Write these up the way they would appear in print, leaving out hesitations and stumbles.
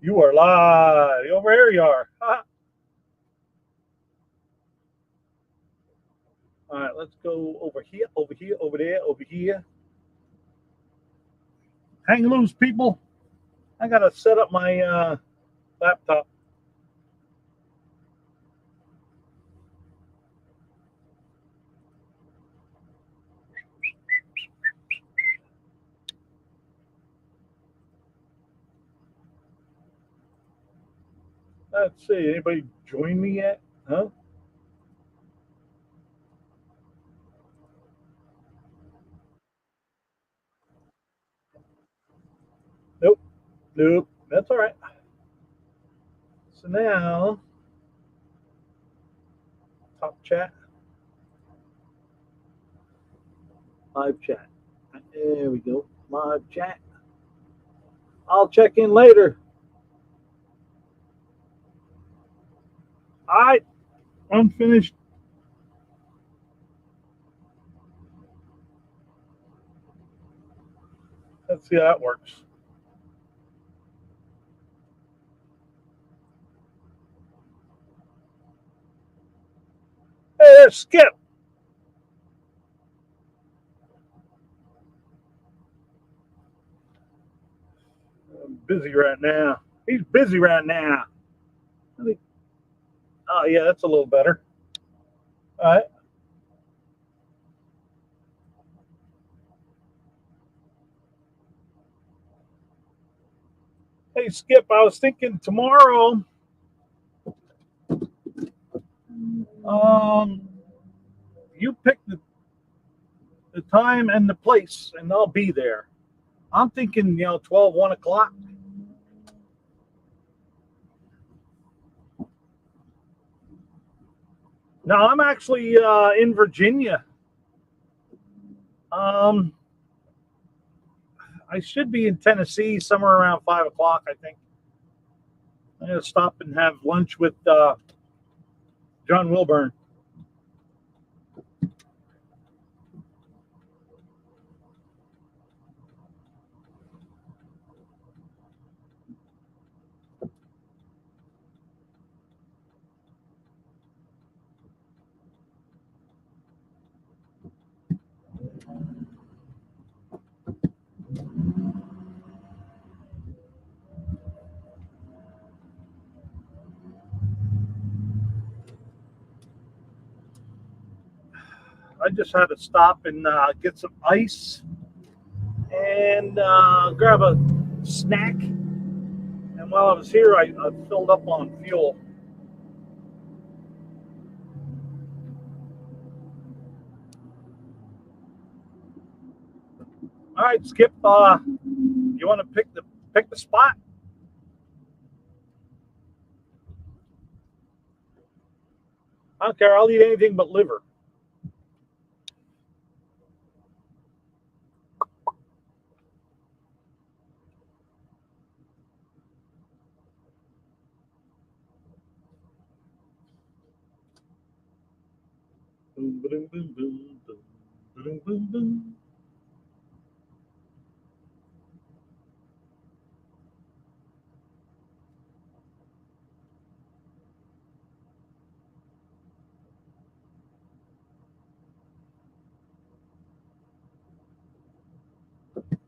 You are live. Over here you are. All right, let's go over here, over here, over there, over here. Hang loose, people. I got to set up my laptop. Let's see. Anybody join me yet? Huh? Nope. Nope. That's all right. So now, top chat, live chat. There we go. Live chat. I'll check in later. All right. Unfinished. Let's see how that works. Hey, there's Skip. I'm busy right now. He's busy right now. Oh, yeah, that's a little better. All right. Hey, Skip, I was thinking tomorrow, um, you pick the time and the place, and I'll be there. I'm thinking, 12, 1 o'clock. No, I'm actually in Virginia. Um, I should be in Tennessee somewhere around 5 o'clock, I think. I'm going to stop and have lunch with John Wilburn. I just had to stop and get some ice and grab a snack. And while I was here, I filled up on fuel. All right, Skip. You want to pick the spot? I don't care. I'll eat anything but liver. Boom, boom, boom, boom, boom, boom, boom.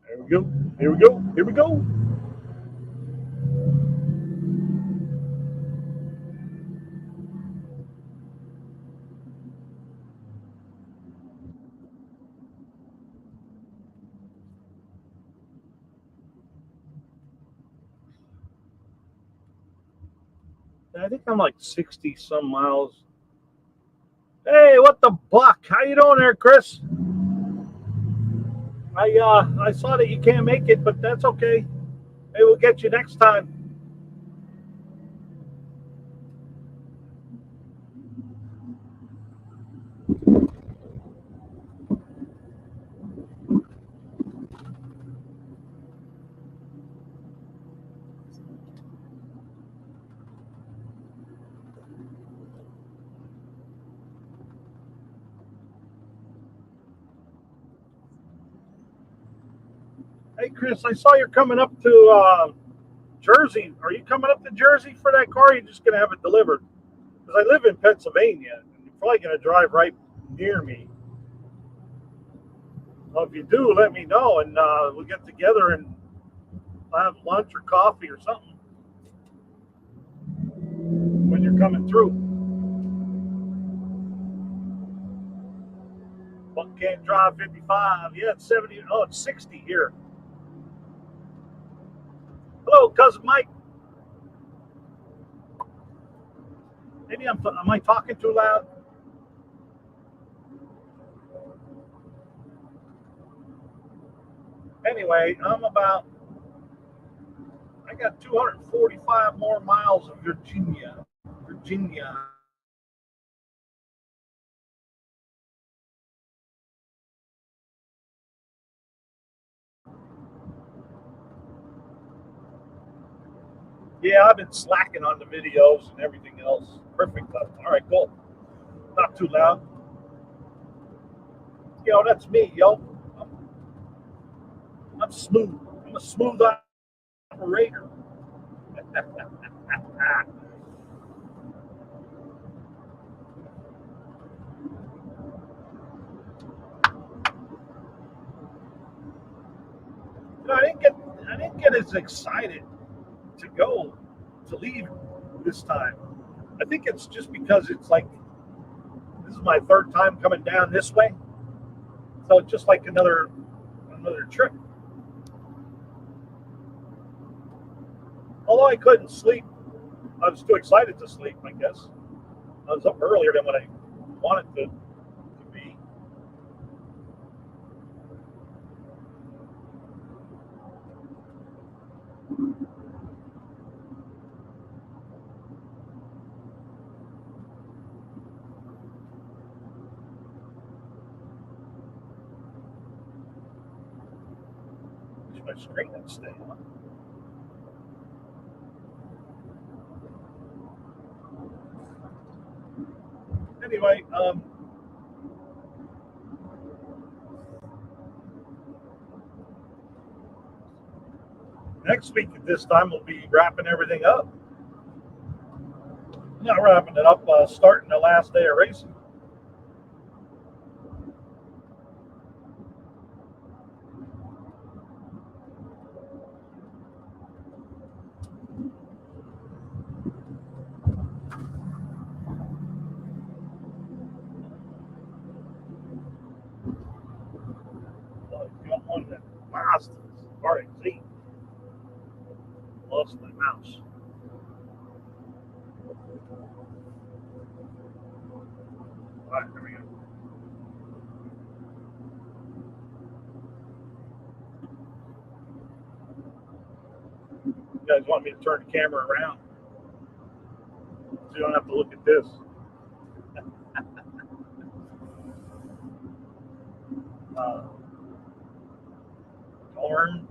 There we go. Here we go. Here we go. I think I'm like 60 some miles. Hey, what the buck? How you doing there, Chris? I saw that you can't make it, but that's okay. Maybe we'll get you next time. Hey, Chris, I saw you're coming up to Jersey, are you coming up to Jersey for that car? Or are you just going to have it delivered? Because I live in Pennsylvania. And you're probably going to drive right near me. Well, if you do, let me know, and we'll get together and have lunch or coffee or something when you're coming through. But can't drive 55. Yeah, it's 70. Oh, it's 60 here. Hello, cousin Mike. Maybe am I talking too loud? Anyway, I got 245 more miles of Virginia. Virginia. Yeah, I've been slacking on the videos and everything else. Perfect. All right, cool. Not too loud. That's me, yo. I'm, I'm smooth. I'm a smooth operator. I didn't get as excited to go to leave this time. I think it's just because it's like this is my third time coming down this way, so it's just like another trip. Although I couldn't sleep, I was too excited to sleep. I guess I was up earlier than what I wanted to be. Wish my screen would stay on. Anyway, next week at this time we'll be wrapping everything up. Not wrapping it up, starting the last day of racing. Got one that Masters. All right, see, lost my mouse. All right, there we go. You guys want me to turn the camera around so you don't have to look at this? Uh, Torn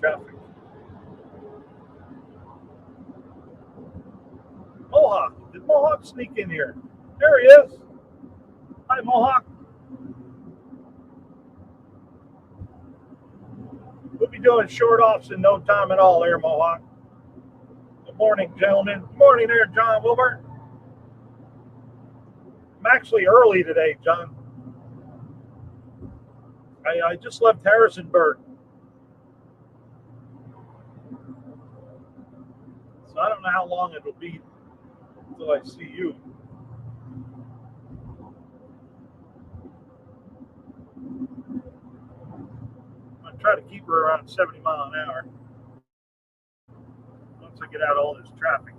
traffic. Mohawk. Did Mohawk sneak in here? There he is. Hi, Mohawk. We'll be doing short offs in no time at all there, Mohawk. Good morning, gentlemen. Good morning there, John Wilbert. I'm actually early today, John. I just left Harrisonburg, so I don't know how long it'll be until I see you. I try to keep her around 70 mile an hour once I get out of all this traffic.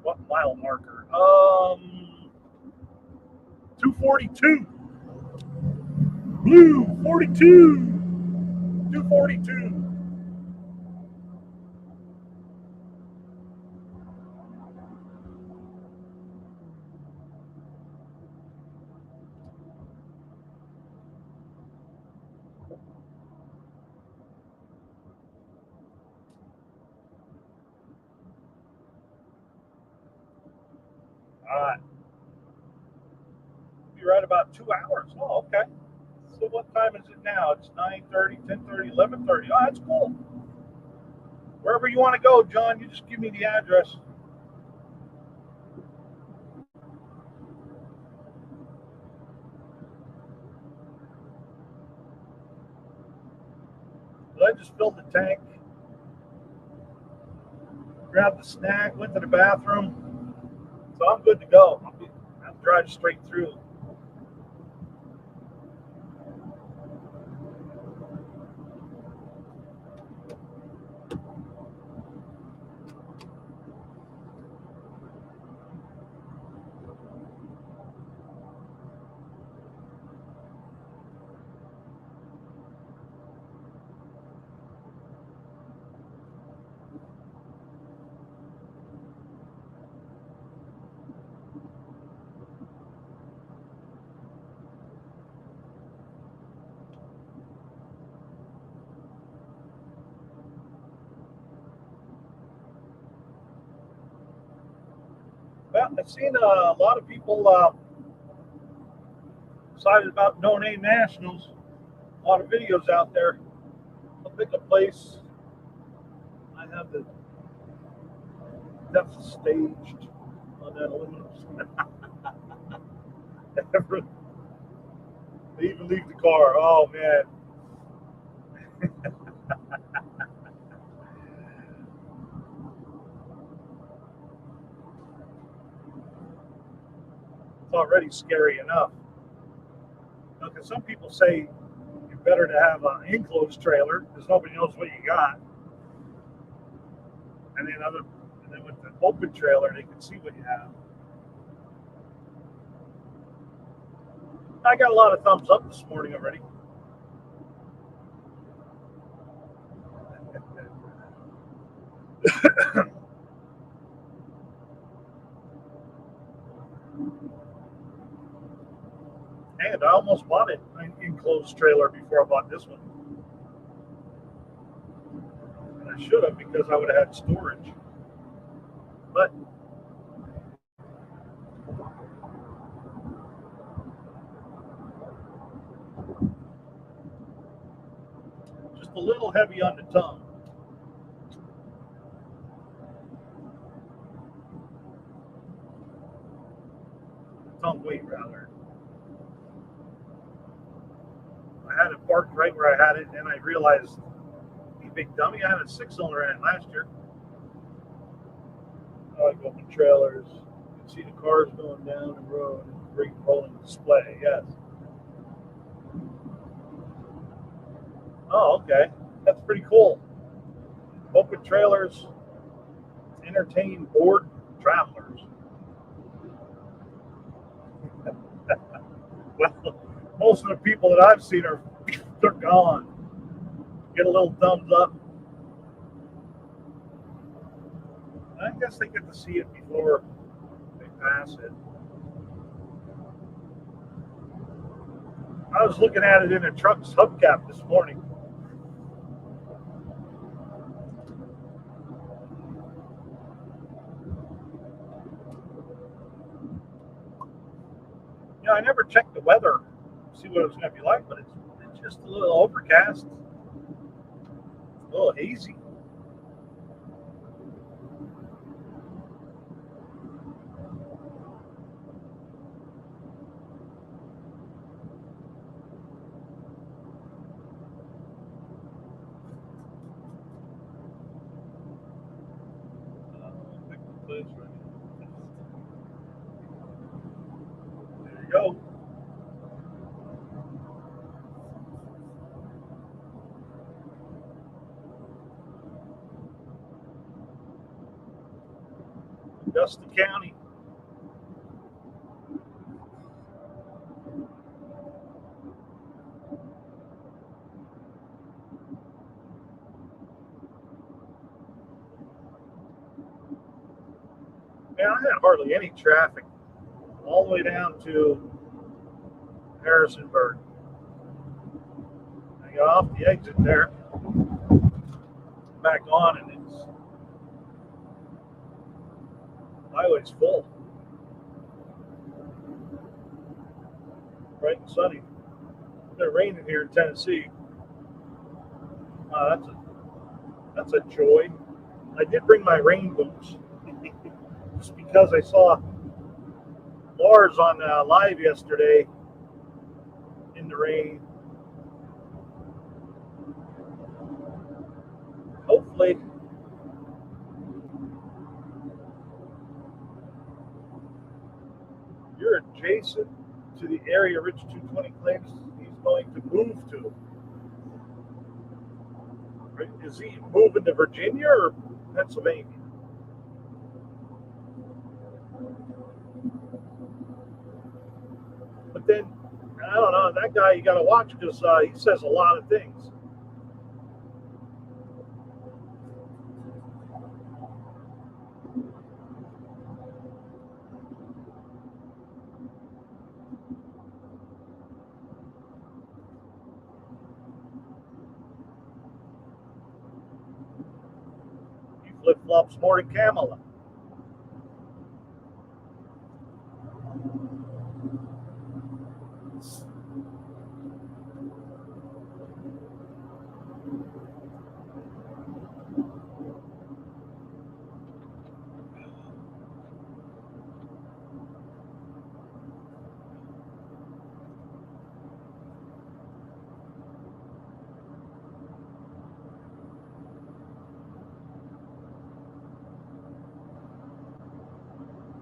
What mile marker? 242. Blue 42. 242. All right. Be right about 2 hours. Oh, okay. So what time is it now? It's 9:30, 10:30, 11:30. Oh, that's cool. Wherever you want to go, John, you just give me the address. But I just filled the tank, grabbed the snack, went to the bathroom. So I'm good to go. I'll drive straight through. Well, I've seen a lot of people excited about No Name Nationals. A lot of videos out there. I'll pick a place. I have the depth staged on that aluminum. They even leave the car. Oh man, it's already scary enough. Because some people say you're better to have an enclosed trailer because nobody knows what you got, and then with the open trailer, they can see what you have. I got a lot of thumbs up this morning already. And I almost bought an enclosed trailer before I bought this one. And I should have because I would have had storage. But just a little heavy on the tongue weight rather. I had it parked right where I had it, and then I realized, you big dummy, I had a 6-cylinder in it last year. I like open trailers. You can see the cars going down the road. Great rolling display. Yes. Oh, okay. That's pretty cool. Open trailers entertain bored travelers. Well, most of the people that I've seen they're gone. Get a little thumbs up. I guess they get to see it before they pass it. I was looking at it in a truck's hubcap this morning. I never checked the weather, see what it was going to be like, but it's just a little overcast, a little hazy. There you go. Augusta County. Man, I had hardly any traffic all the way down to Harrisonburg. I got off the exit there, back on, and it's highway's full. bright and sunny. It's been raining here in Tennessee. Uh, that's a that's a joy. I did bring my rain boots just because I saw Lars on live yesterday in the rain. Hopefully, you're adjacent to the area Rich 220 claims he's going to move to. Right? Is he moving to Virginia or Pennsylvania? But then, I don't know, that guy you got to watch because he says a lot of things. He flip flops more than Kamala.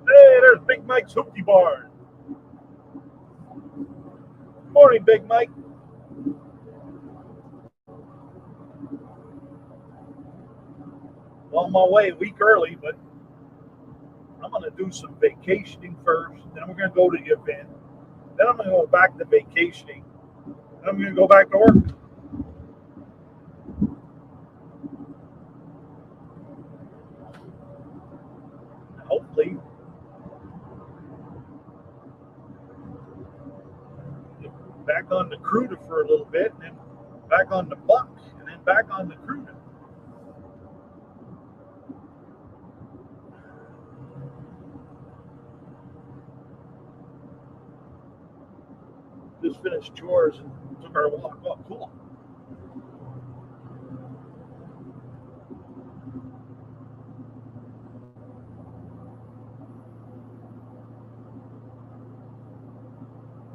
Hey, there's Big Mike's Hoopty Barn. Good morning, Big Mike. On my way a week early, but I'm going to do some vacationing first. Then we're going to go to the event. Then I'm going to go back to vacationing. Then I'm going to go back to work. Hopefully, back on the cruiser for a little bit, and then back on the buck, and then back on the cruiser. Just finished chores and took our walk. Oh, cool.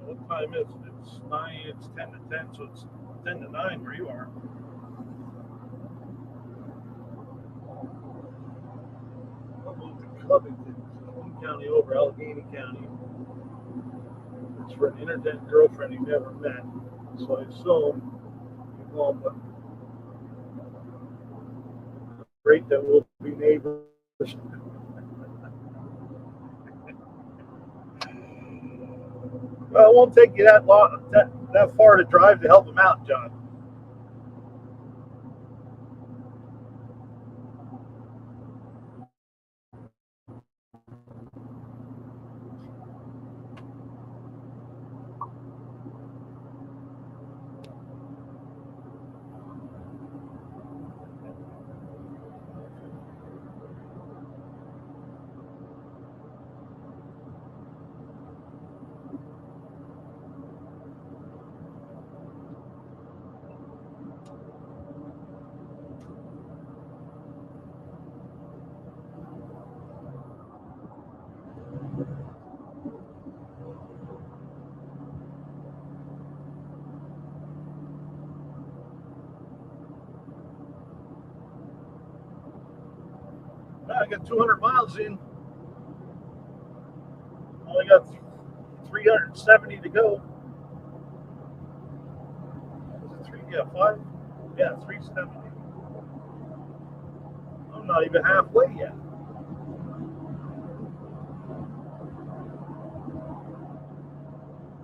What time is it? It's 9, it's 10 to 10, so it's 10 to 9 where you are. I'll move to Covington, one county over Allegheny County. It's for an internet girlfriend he never met. So I assume he won't, but great that we'll be neighbors. Well, it won't take you that long, that far to drive to help him out, John. Well, I got 200 miles in. Only got 370 to go. Was it three? Yeah, five. Yeah, 370. I'm not even halfway yet.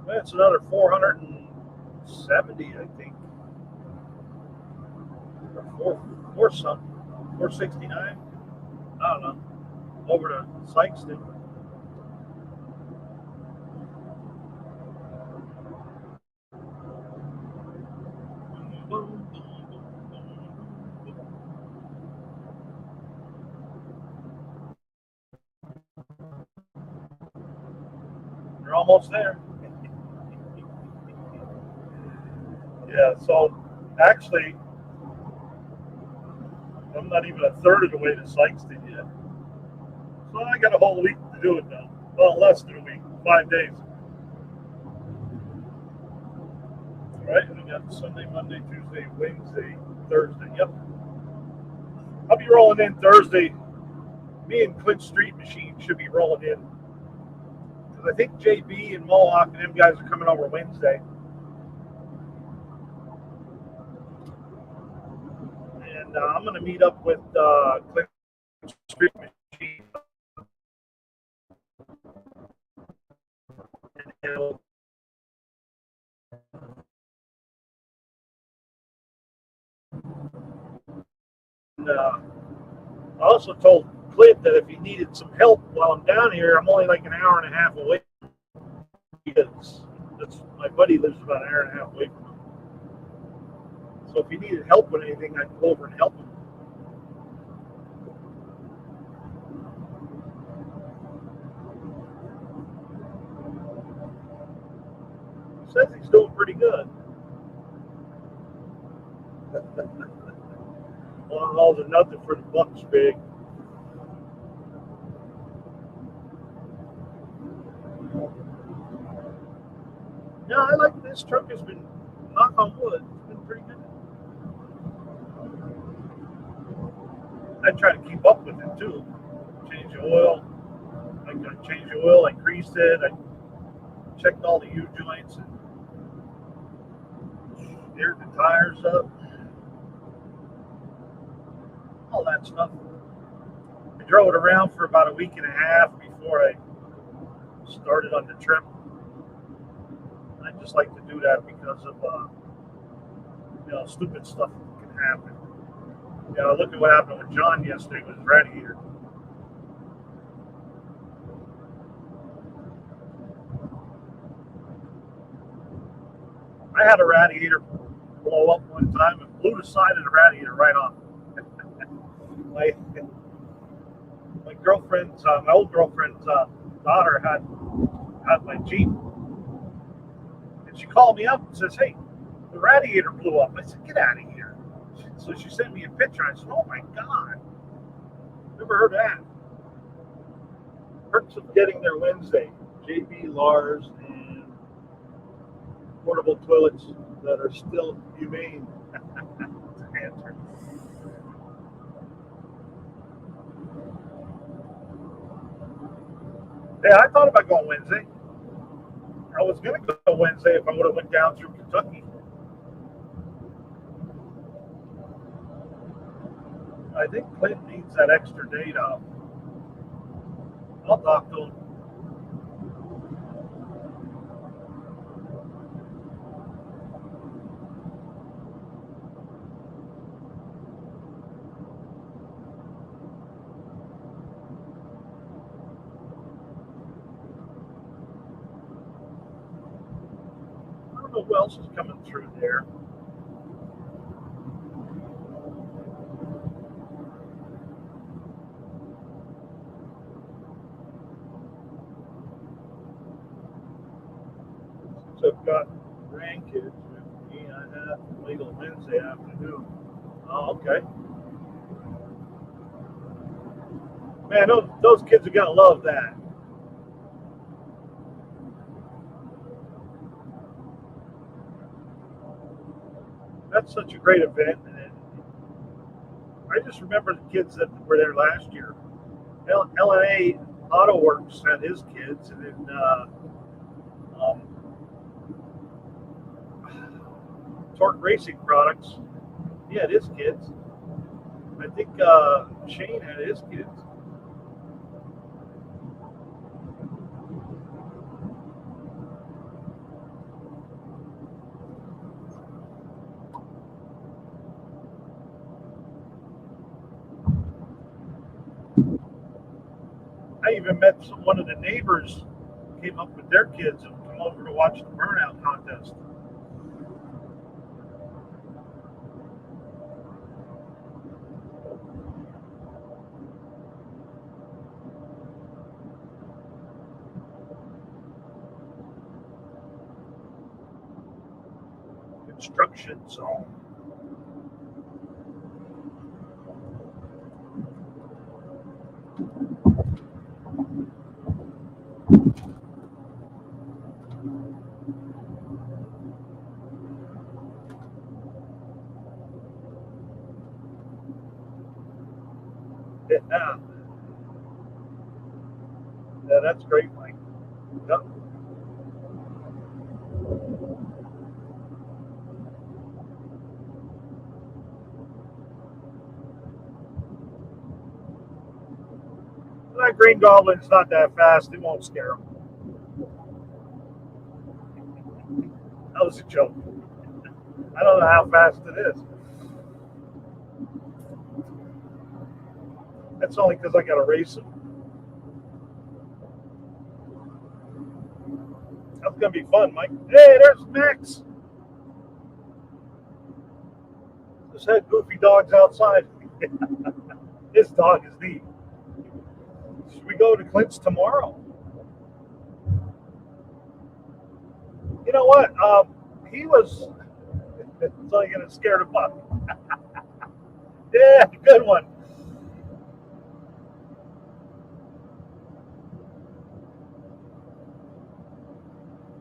That's another 470, I think. Or four something. 469. I don't know. Over to Sykeston. You're almost there. Yeah, so actually, I'm not even a third of the way to Sykeston yet. So I got a whole week to do it now. Well, less than a week, 5 days. All right, we got Sunday, Monday, Tuesday, Wednesday, Thursday. Yep. I'll be rolling in Thursday. Me and Clint Street Machine should be rolling in. Because I think JB and Mohawk and them guys are coming over Wednesday. And I'm going to meet up with Clint Street Machine. And I also told Clint that if he needed some help while I'm down here, I'm only like an hour and a half away. That's my buddy lives about an hour and a half away from him. So if he needed help with anything, I'd go over and help him. He says he's doing pretty good. All or nothing for the Bucks big. Yeah, I like this truck. Has been, knock on wood, it's been pretty good. I try to keep up with it too. Change the oil. I changed the oil. I greased it. I checked all the U joints and aired the tires up. All that stuff. I drove it around for about a week and a half before I started on the trip. I just like to do that because of stupid stuff can happen. Look at what happened with John yesterday with his radiator. I had a radiator blow up one time and blew the side of the radiator right off. my my girlfriend's my old girlfriend's daughter had my Jeep, and she called me up and says, "Hey, the radiator blew up." I said, "Get out of here." So she sent me a picture. I said, "Oh my God, never heard of that." Perks of getting there Wednesday. JB, Lars, and portable toilets that are still humane. Yeah, I thought about going Wednesday. I was going to go Wednesday if I would have went down through Kentucky. I think Clint needs that extra date off. I'll talk to him. I don't know who else is coming through there. So I've got grandkids with me. I have to wait till Wednesday afternoon. Oh, okay. Man, those kids are going to love that. That's such a great event. And I just remember the kids that were there last year. LNA Auto Works had his kids, and then um, Torque Racing Products, he had his kids. I think Shane had his kids. I even met one of the neighbors came up with their kids and come over to watch the burnout contest. construction zone. Yeah, yeah, that's great, Mike. Yep. That green goblin's not that fast. It won't scare them. That was a joke. I don't know how fast it is. That's only because I got to race him. That's gonna be fun, Mike. Hey, there's Max. Just had goofy dogs outside. His dog is neat. Should we go to Clint's tomorrow? You know what? He was. It's only gonna scare the buck. Yeah, good one.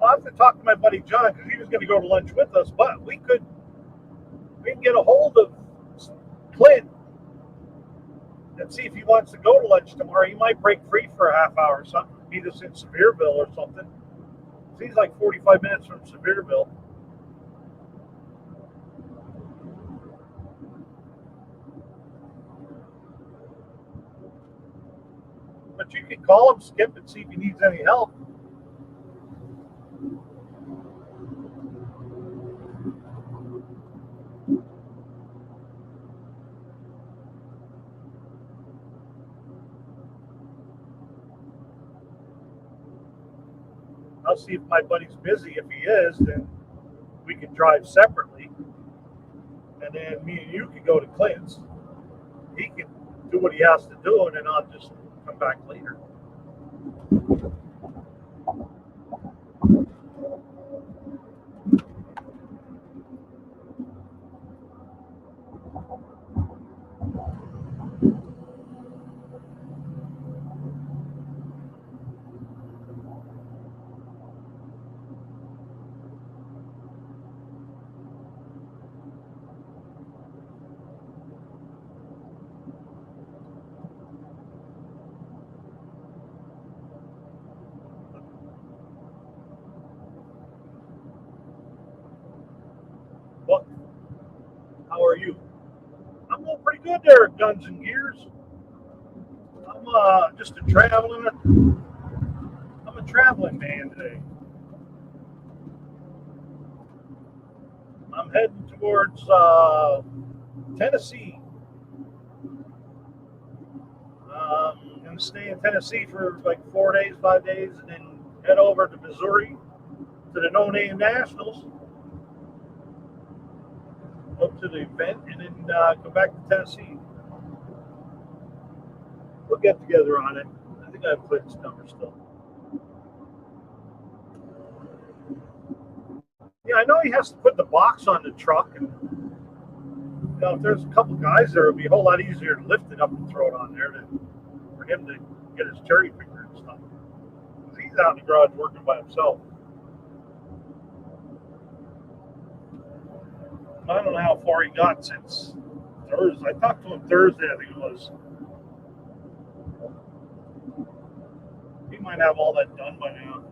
I'll have to talk to my buddy John because he was going to go to lunch with us, but we can get a hold of Clint and see if he wants to go to lunch tomorrow. He might break free for a half hour or something, meet us in Sevierville or something. He's like 45 minutes from Sevierville. But you can call him, Skip, and see if he needs any help. I'll see if my buddy's busy. If he is, then we can drive separately. And then me and you can go to Clint's. He can do what he has to do, and then I'll just come back later. Well, how are you? I'm doing pretty good there at Guns and Gears. I'm just a traveling. I'm a traveling man today. I'm heading towards Tennessee. I'm gonna stay in Tennessee for like 4 days, 5 days, and then head over to Missouri to the No Name Nationals, go to the event, and then go back to Tennessee. We'll get together on it. I think I have Clint's number still. Yeah, I know he has to put the box on the truck, and if there's a couple guys there, it'd be a whole lot easier to lift it up and throw it on there than for him to get his cherry picker and stuff. Because he's out in the garage working by himself. I don't know how far he got since Thursday. I talked to him Thursday, I think it was. He might have all that done by now.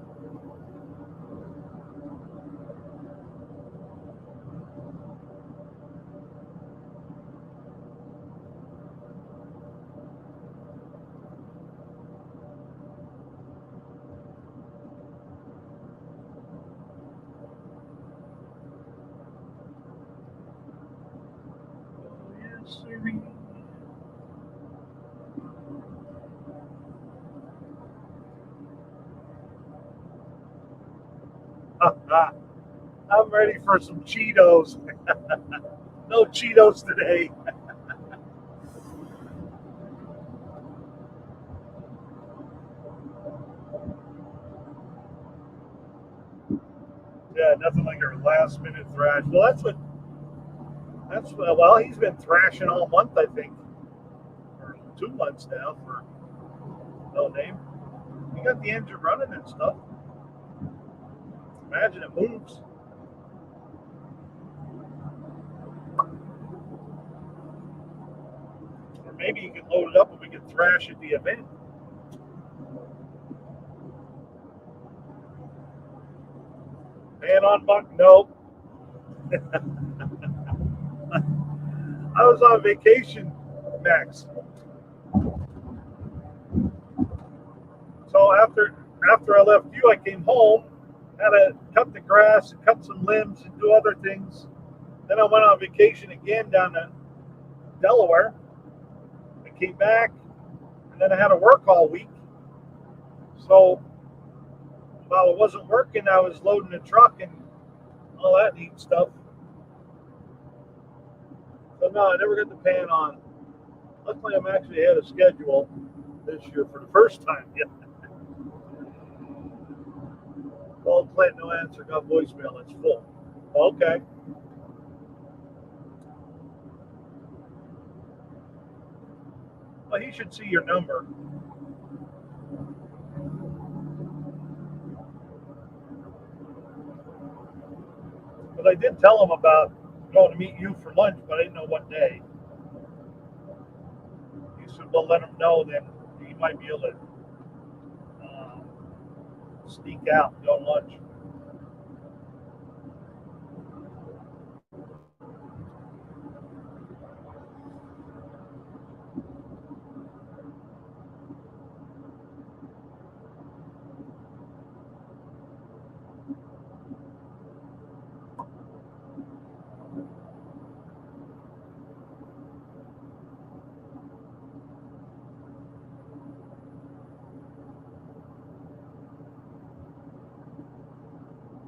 Yes, sir. I'm ready for some Cheetos. No Cheetos today. Yeah, nothing like our last minute thrash. Well, well, he's been thrashing all month, I think, or 2 months now for no name. He got the engine running and stuff. Imagine it moves. Or maybe you can load it up and we can thrash at the event. Man on buck? Nope. I was on vacation, Max. So after I left you, I came home, had to cut the grass and cut some limbs and do other things. Then I went on vacation again down to Delaware. I came back, and then I had to work all week. So while it wasn't working, I was loading the truck and all that neat stuff. So no, I never got the pan on. Luckily, I'm actually ahead of schedule this year for the first time. Yeah. Called plant, no answer, got voicemail, it's full. Okay. Well, he should see your number. But I did tell him about going to meet you for lunch, but I didn't know what day. He said, well, let him know, then he might be able to sneak out and go to lunch.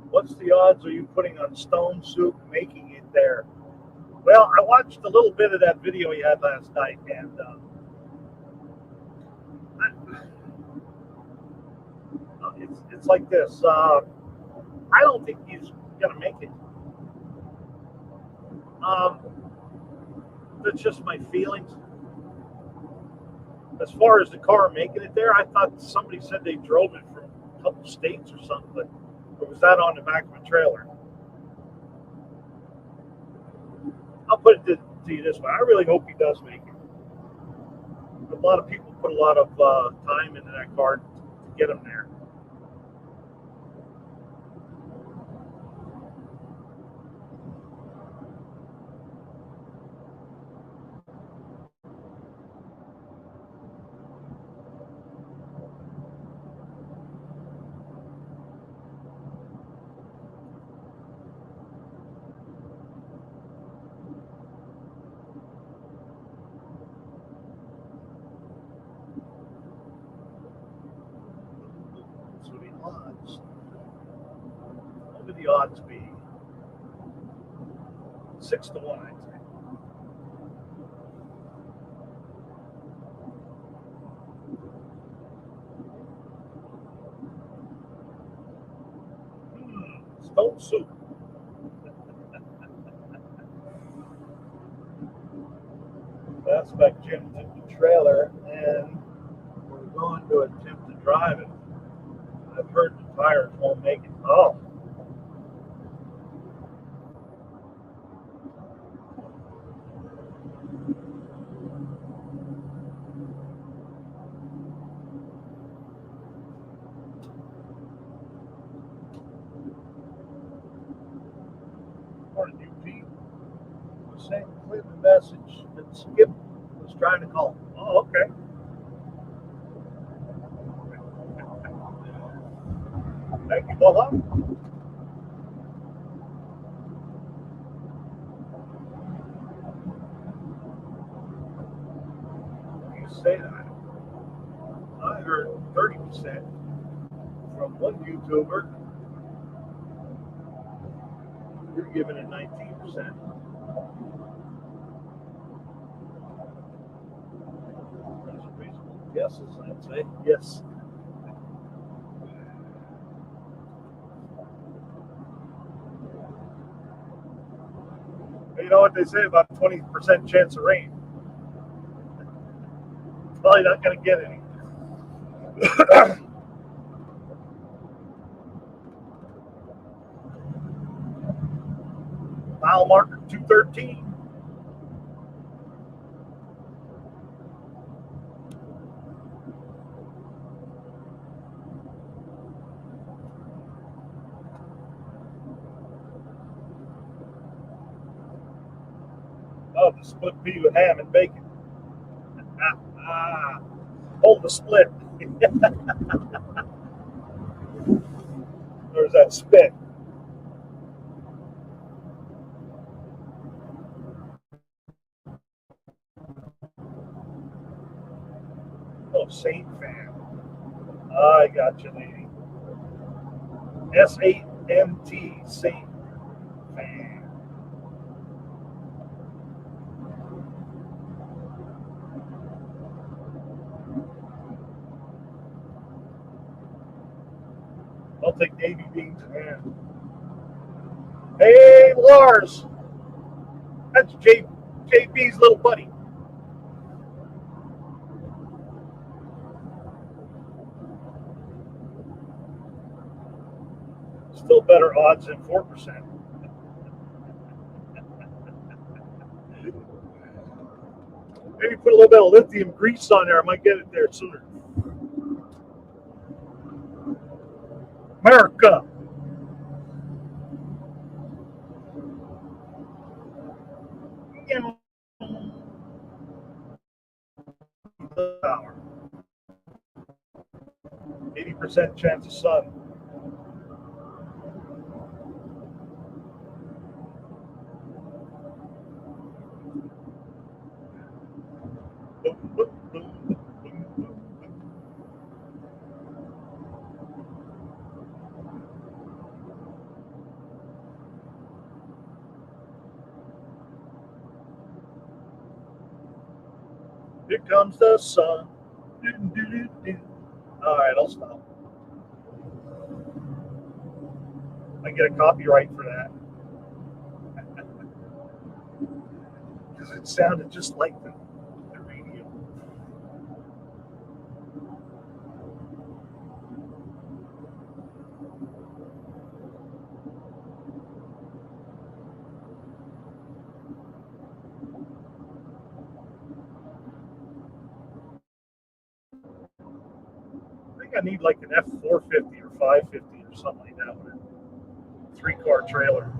What's the odds of you putting on stone soup, making it there? Well, I watched a little bit of that video he had last night, and it's like this. I don't think he's gonna make it. That's just my feelings. As far as the car making it there, I thought somebody said they drove it from a couple states or something, or was that on the back of a trailer? I'll put it to you this way: I really hope he does make it. A lot of people put a lot of time into that car to get him there. So the odds. What would the odds be? 6-1, I'd say. Stone soup. Fastback Jim took the trailer, and we're going to attempt to drive it. I've heard the tires won't make it. Oh. Morning, UP. The same Clinton message that Skip was trying to call. Oh, okay. Thank you, Bola. You say that. I heard 30% from one YouTuber. You're giving it 19%. Those are reasonable guesses, I'd say. Yes. You know what they say about 20% chance of rain? Probably not going to get any. Mile marker 213. Oh, the split pea with ham and bacon. Hold the split. There's that spit. Oh, Saint fan. I got you, lady. SANT, Saint fan. I'll take navy beans and ham. Hey, Lars. That's JB's little buddy. Still better odds than 4%. Maybe put a little bit of lithium grease on there. I might get it there sooner. America. Power. 80% chance of sun. Here comes the sun. All right, I'll stop. I get a copyright for that because it sounded just like the radio. I think I need like an F450 or 550 or something like that with a 3-car trailer.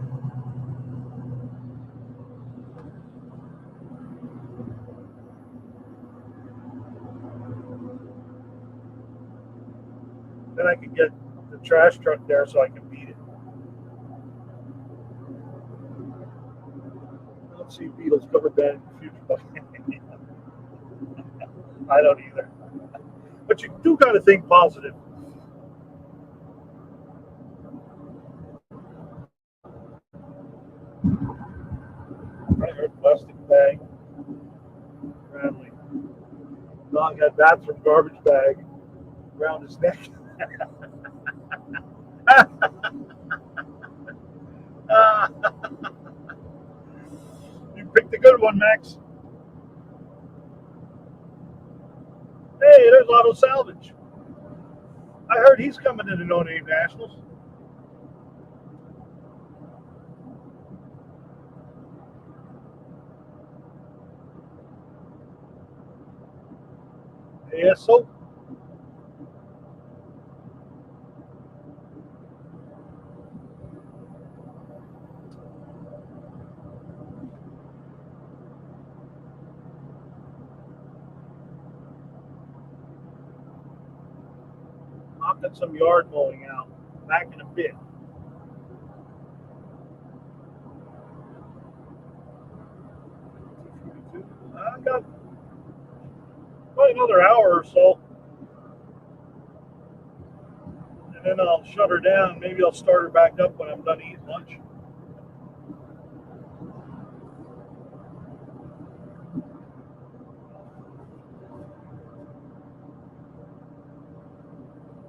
Then I could get the trash truck there so I can beat it. I don't see Beatles cover band in the future. I don't either. But you do got to think positive. Right here, plastic bag. Bradley. Dog had bathroom garbage bag around his neck. You picked a good one, Max. Hey, there's Auto Salvage. I heard he's coming to the No Name Nationals. ASO. Knocking some yard mowing out. Back in a bit. I got probably another hour or so. And then I'll shut her down. Maybe I'll start her back up when I'm done eating lunch.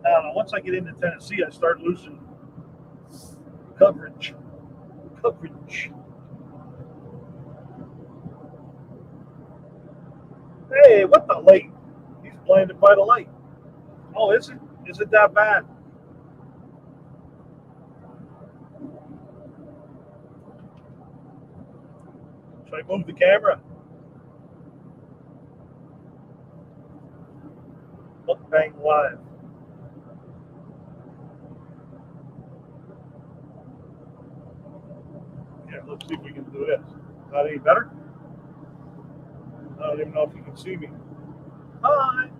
I don't know. Once I get into Tennessee, I start losing coverage. Coverage. Hey, what the light? He's blinded by the light. Oh, is it? Is it that bad? Should I move the camera? Mukbang live. Yeah, let's see if we can do this. Is that any better? I don't even know if you can see me. Hi.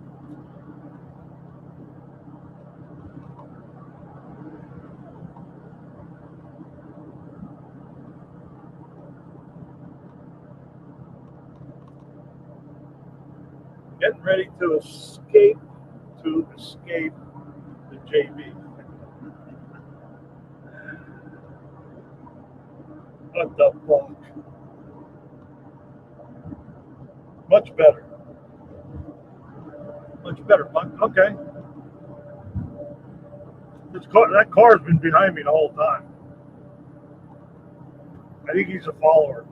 Getting ready to escape the JB. What the fuck? Much better. Much better, Buck. Okay. That car's been behind me the whole time. I think he's a follower.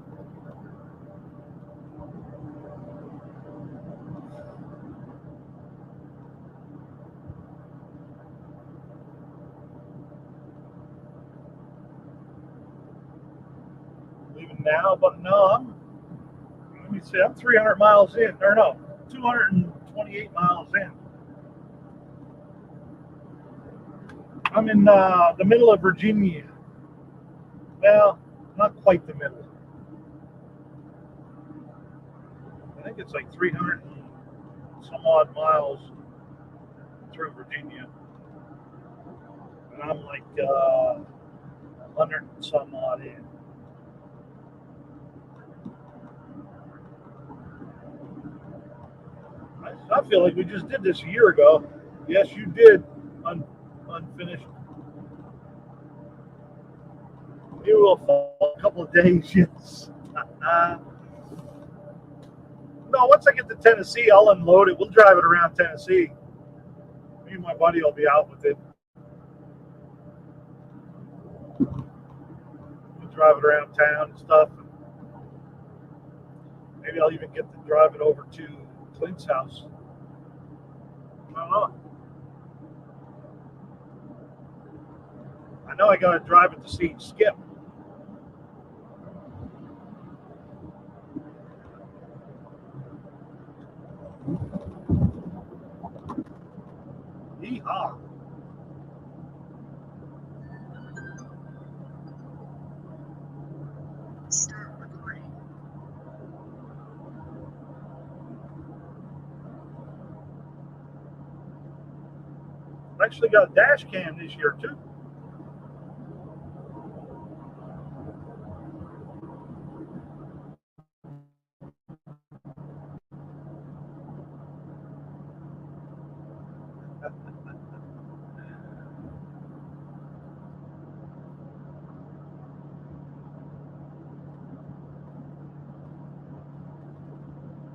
Leaving now, but no, let me see, I'm 300 miles in, or no, 228 miles in. I'm in the middle of Virginia. Well, not quite the middle. I think it's like 300 and some odd miles through Virginia. And I'm like 100 and some odd in. I feel like we just did this a year ago. Yes, you did. Unfinished. You will fall a couple of days, yes. No, once I get to Tennessee, I'll unload it. We'll drive it around Tennessee. Me and my buddy will be out with it. We'll drive it around town and stuff. Maybe I'll even get to drive it over to Clint's house. I don't know. I know I got to drive it to see Skip. Yeehaw. Start recording. I actually got a dash cam this year too.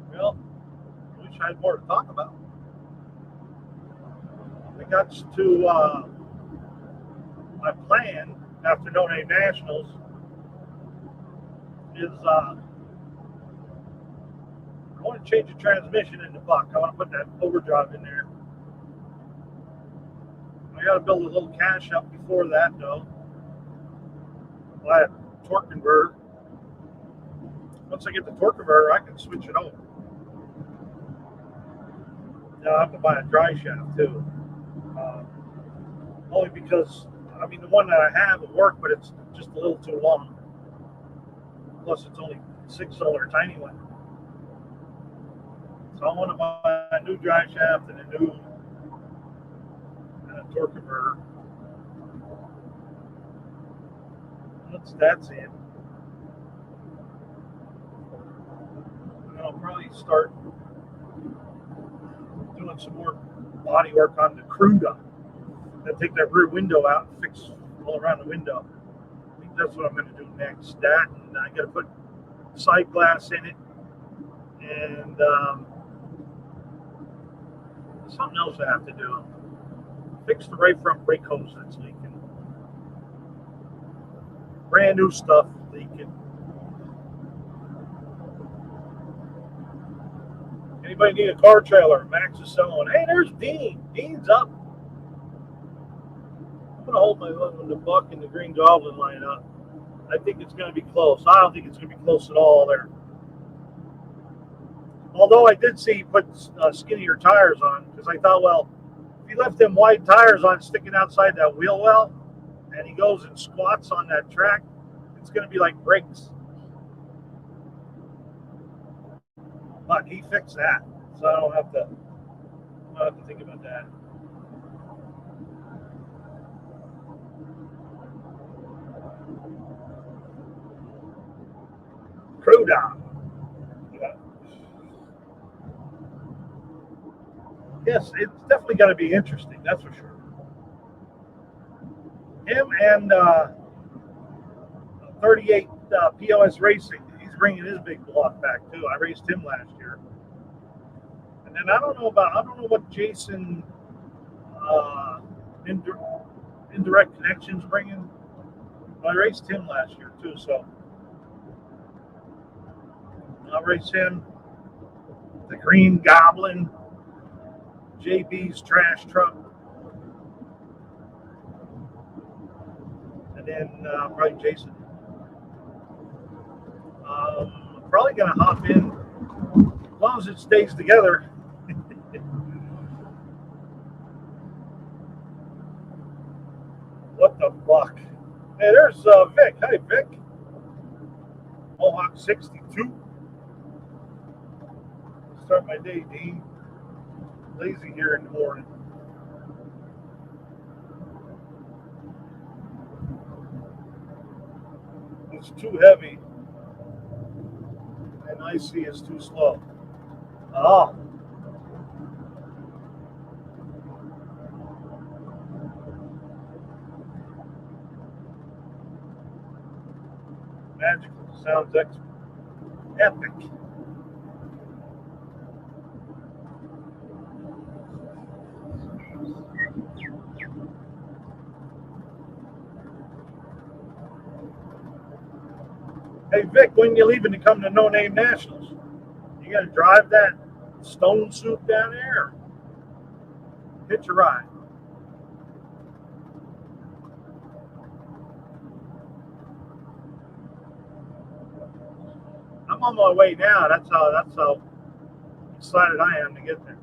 Well, I wish I had more to talk about. I got to my plan after No Name Nationals is I want to change the transmission in the Buck. I want to put that overdrive in there. I got to build a little cache up before that though. Buy a torque converter. Once I get the torque converter, I can switch it over. Now I have to buy a dry shaft too. Only because, I mean, the one that I have will work, but it's just a little too long. Plus, it's only 6-cylinder tiny one. So I want to buy a new dry shaft and a new torque converter. Once that's in, then I'll probably start doing some more body work on the Cruda. Then take that rear window out and fix all around the window. I think that's what I'm going to do next. That, and I got to put side glass in it, and something else I have to do. Fix the right front brake hose that's leaking. Brand new stuff leaking. Anybody need a car trailer? Max is selling. Hey, there's Dean. Dean's up. I'm going to hold my the Buck and the Green Goblin line up. I think it's going to be close. I don't think it's going to be close at all there. Although I did see he put skinnier tires on, because I thought, well, if he left them wide tires on sticking outside that wheel well, and he goes and squats on that track, it's going to be like brakes. But he fixed that, so I don't have to think about that. Crew down. Yeah. Yes, it's definitely going to be interesting. That's for sure. Him and 38 POS Racing. He's bringing his big block back too. I raced him last year. And then I don't know what Jason indirect connections bringing. But I raced him last year too, so I'll race him. The Green Goblin, JB's trash truck, and then probably Jason. Probably gonna hop in as long as it stays together. What the fuck? Hey, there's Vic. Hey, Vic. Mohawk 62. Start my day, Dean. Lazy here in the morning. It's too heavy, and icy is too slow. Oh. Magical. Sounds epic. Hey, Vic, when you leaving to come to No Name Nationals? You gonna drive that stone soup down there? Or hitch a ride. I'm on my way now. That's how excited I am to get there.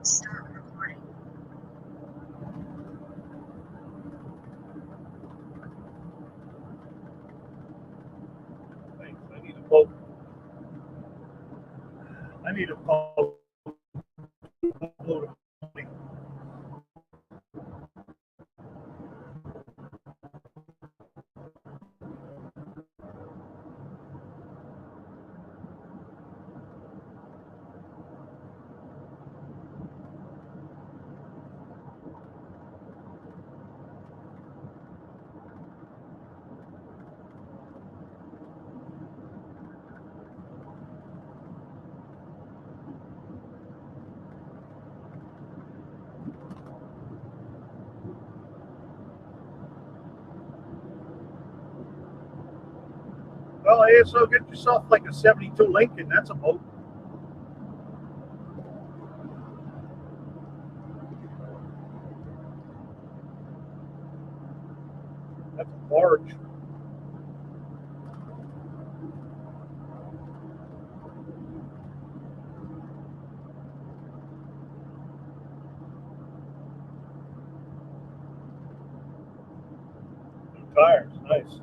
Start recording. Thanks. I need a boat. I need a boat. Well, ASO, get yourself like a 72 Lincoln. That's a boat. That's a barge. New tires. Nice.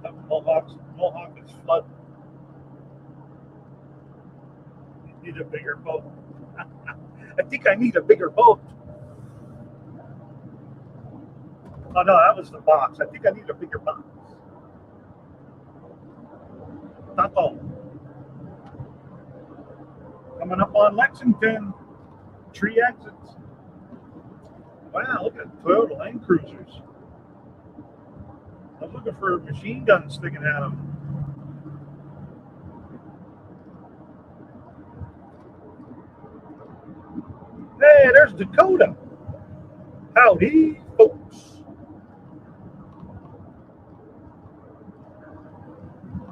That Mohawk is flooding. You need a bigger boat. I think I need a bigger boat. Oh no, that was the box. I think I need a bigger box. Taco. Coming up on Lexington. Tree exits. Wow, look at Toyota Land Cruisers. I was looking for machine guns sticking out of them. Hey, there's Dakota. Howdy, folks.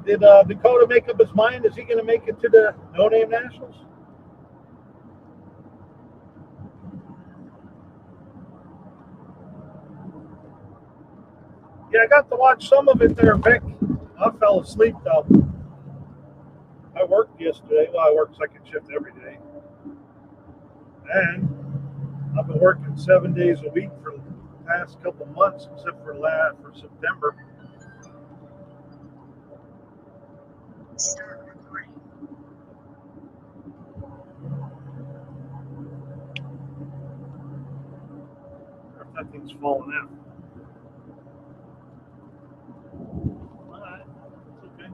Did Dakota make up his mind? Is he going to make it to the No Name Nationals? Yeah, I got to watch some of it there, Vic. I fell asleep though. I worked yesterday. Well, I work second shift every day, and I've been working 7 days a week for the past couple months, except for September. If that thing's falling out. All right, it's okay.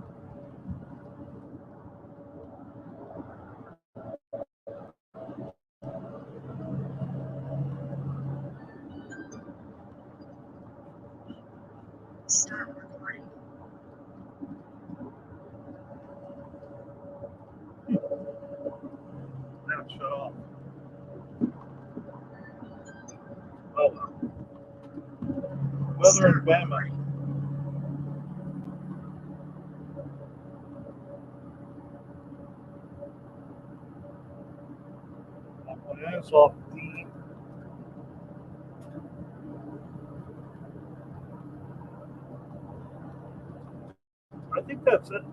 Now it's shut off. Oh well. Weather in Bama. That's off the. I think that's it.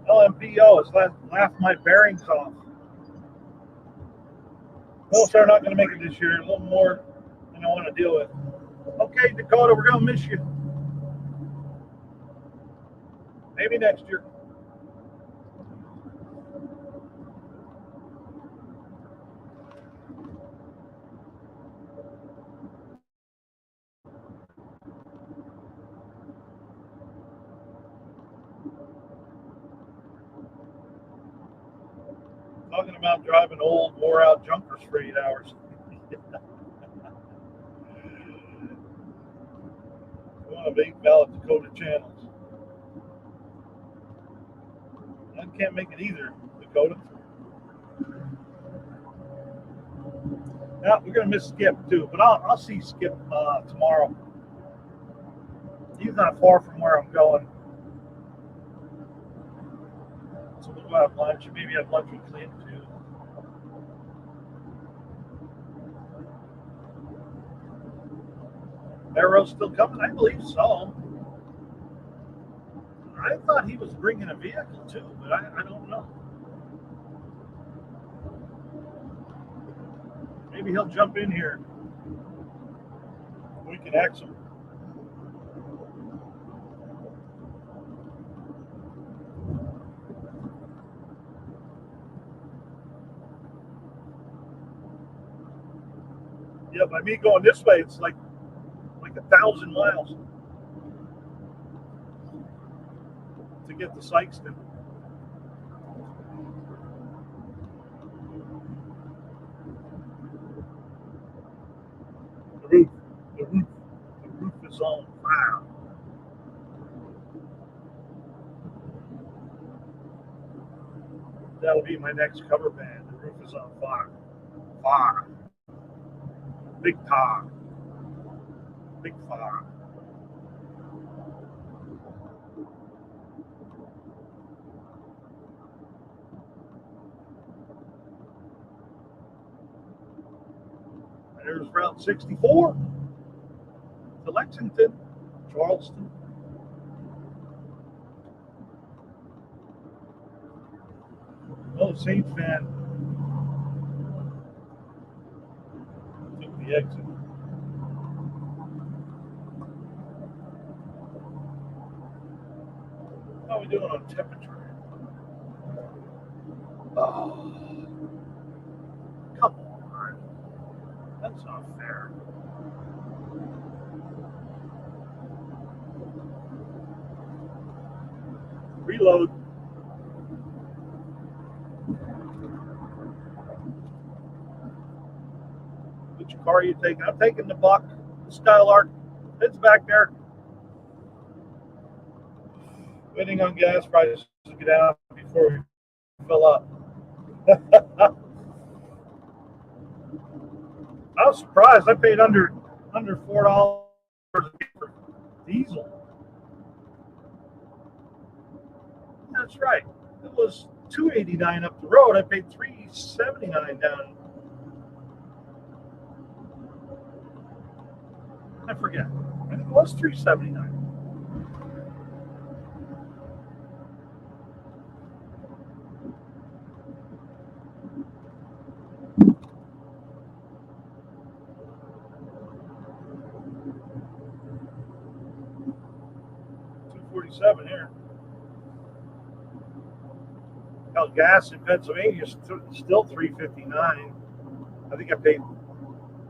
LMPO has laughed my bearings off. Well, they're not going to make it this year. A little more than I want to deal with. Okay, Dakota, we're going to miss you. Maybe next year. Talking about driving old, wore out junkers for 8 hours. One of 8 valid Dakota channels. I can't make it either, Dakota. Yeah, we're gonna miss Skip too, but I'll see Skip tomorrow. He's not far from where I'm going, so we'll go have lunch. Maybe have lunch with Clint too. Arrow's still coming? I believe so. I thought he was bringing a vehicle too, but I don't know. Maybe he'll jump in here. We can ask him. Yeah, by me going this way, it's like 1,000 miles to get to Sykeston. The roof, the roof, the roof is on fire. That'll be my next cover band. The roof is on fire. Fire. Big fire. Big fire. There's Route 64 to Lexington, Charleston. Oh, Saints fan took the exit. How are we doing on temperature? Oh, come on. That's not fair. Reload. Which car are you taking? I'm taking the Buck, the Skylark. It's back there. Waiting on gas prices to get out before we fill up. I was surprised. I paid under $4 for diesel. That's right. It was 289 up the road. I paid 379 down. I forget. I think it was 379. 247 here. Hell, gas in Pennsylvania is still 359. I think I paid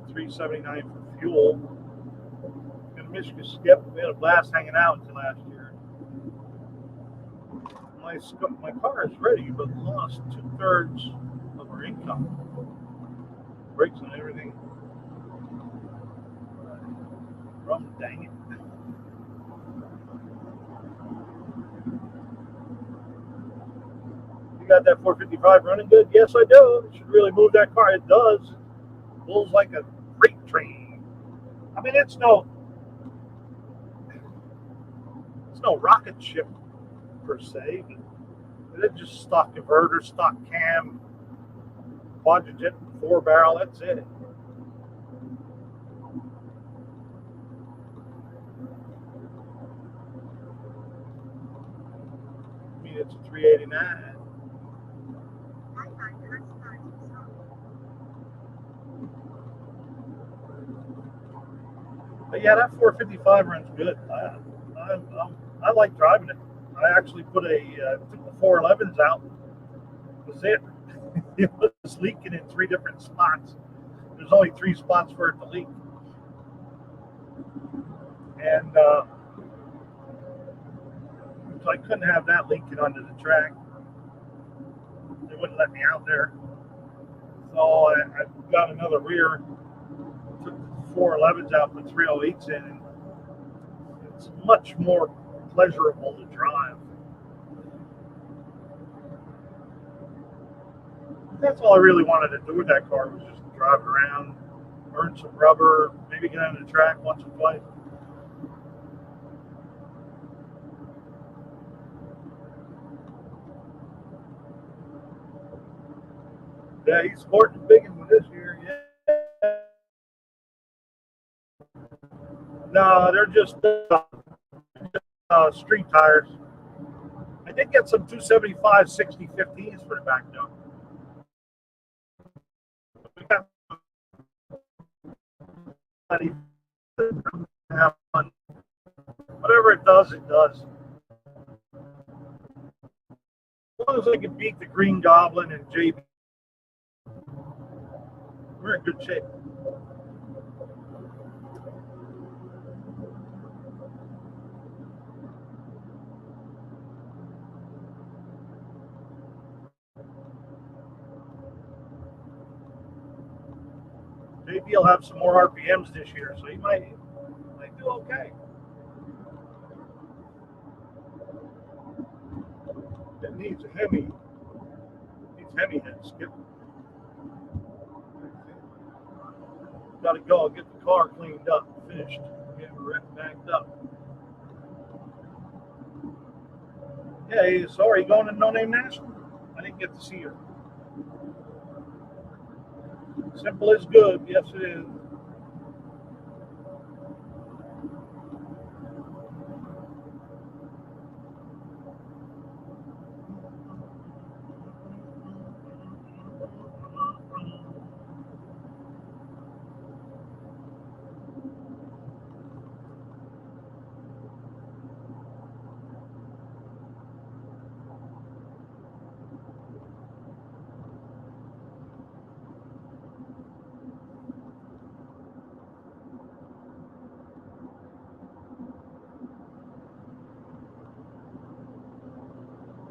379 for fuel. In Michigan Skip, we had a blast hanging out until last year. My car is ready, but lost 2/3 of our income. Brakes and everything. Dang it. You got that 455 running good? Yes, I do. You should really move that car. It does. It pulls like a freight train. I mean, it's no rocket ship per se, but it's just stock converter, stock cam, quadrijet, 4 barrel. That's it. I mean, it's a 389. But yeah, that 455 runs good. I like driving it. I actually took the 411s out. Was it? It was leaking in 3 different spots. There's only 3 spots for it to leak, and so I couldn't have that leaking onto the track. They wouldn't let me out there. So I got another rear, took the 411s out, put 308s in, and it's much more pleasurable to drive. That's all I really wanted to do with that car was just drive it around, burn some rubber, maybe get on the track once or twice. Yeah, he's sporting big one this year. Yeah. No, they're just street tires. I did get some 275 60/15s for the back though. We got plenty. Have fun. Whatever it does, it does. As long as I can beat the Green Goblin and JB, we're in good shape. JB will have some more RPMs this year, so he might do okay. It needs a Hemi. Needs Hemi head skip. Got to go get the car cleaned up, finished, get it backed up. Yeah, sorry, going to No Name National? I didn't get to see her. Simple is good. Yes, it is.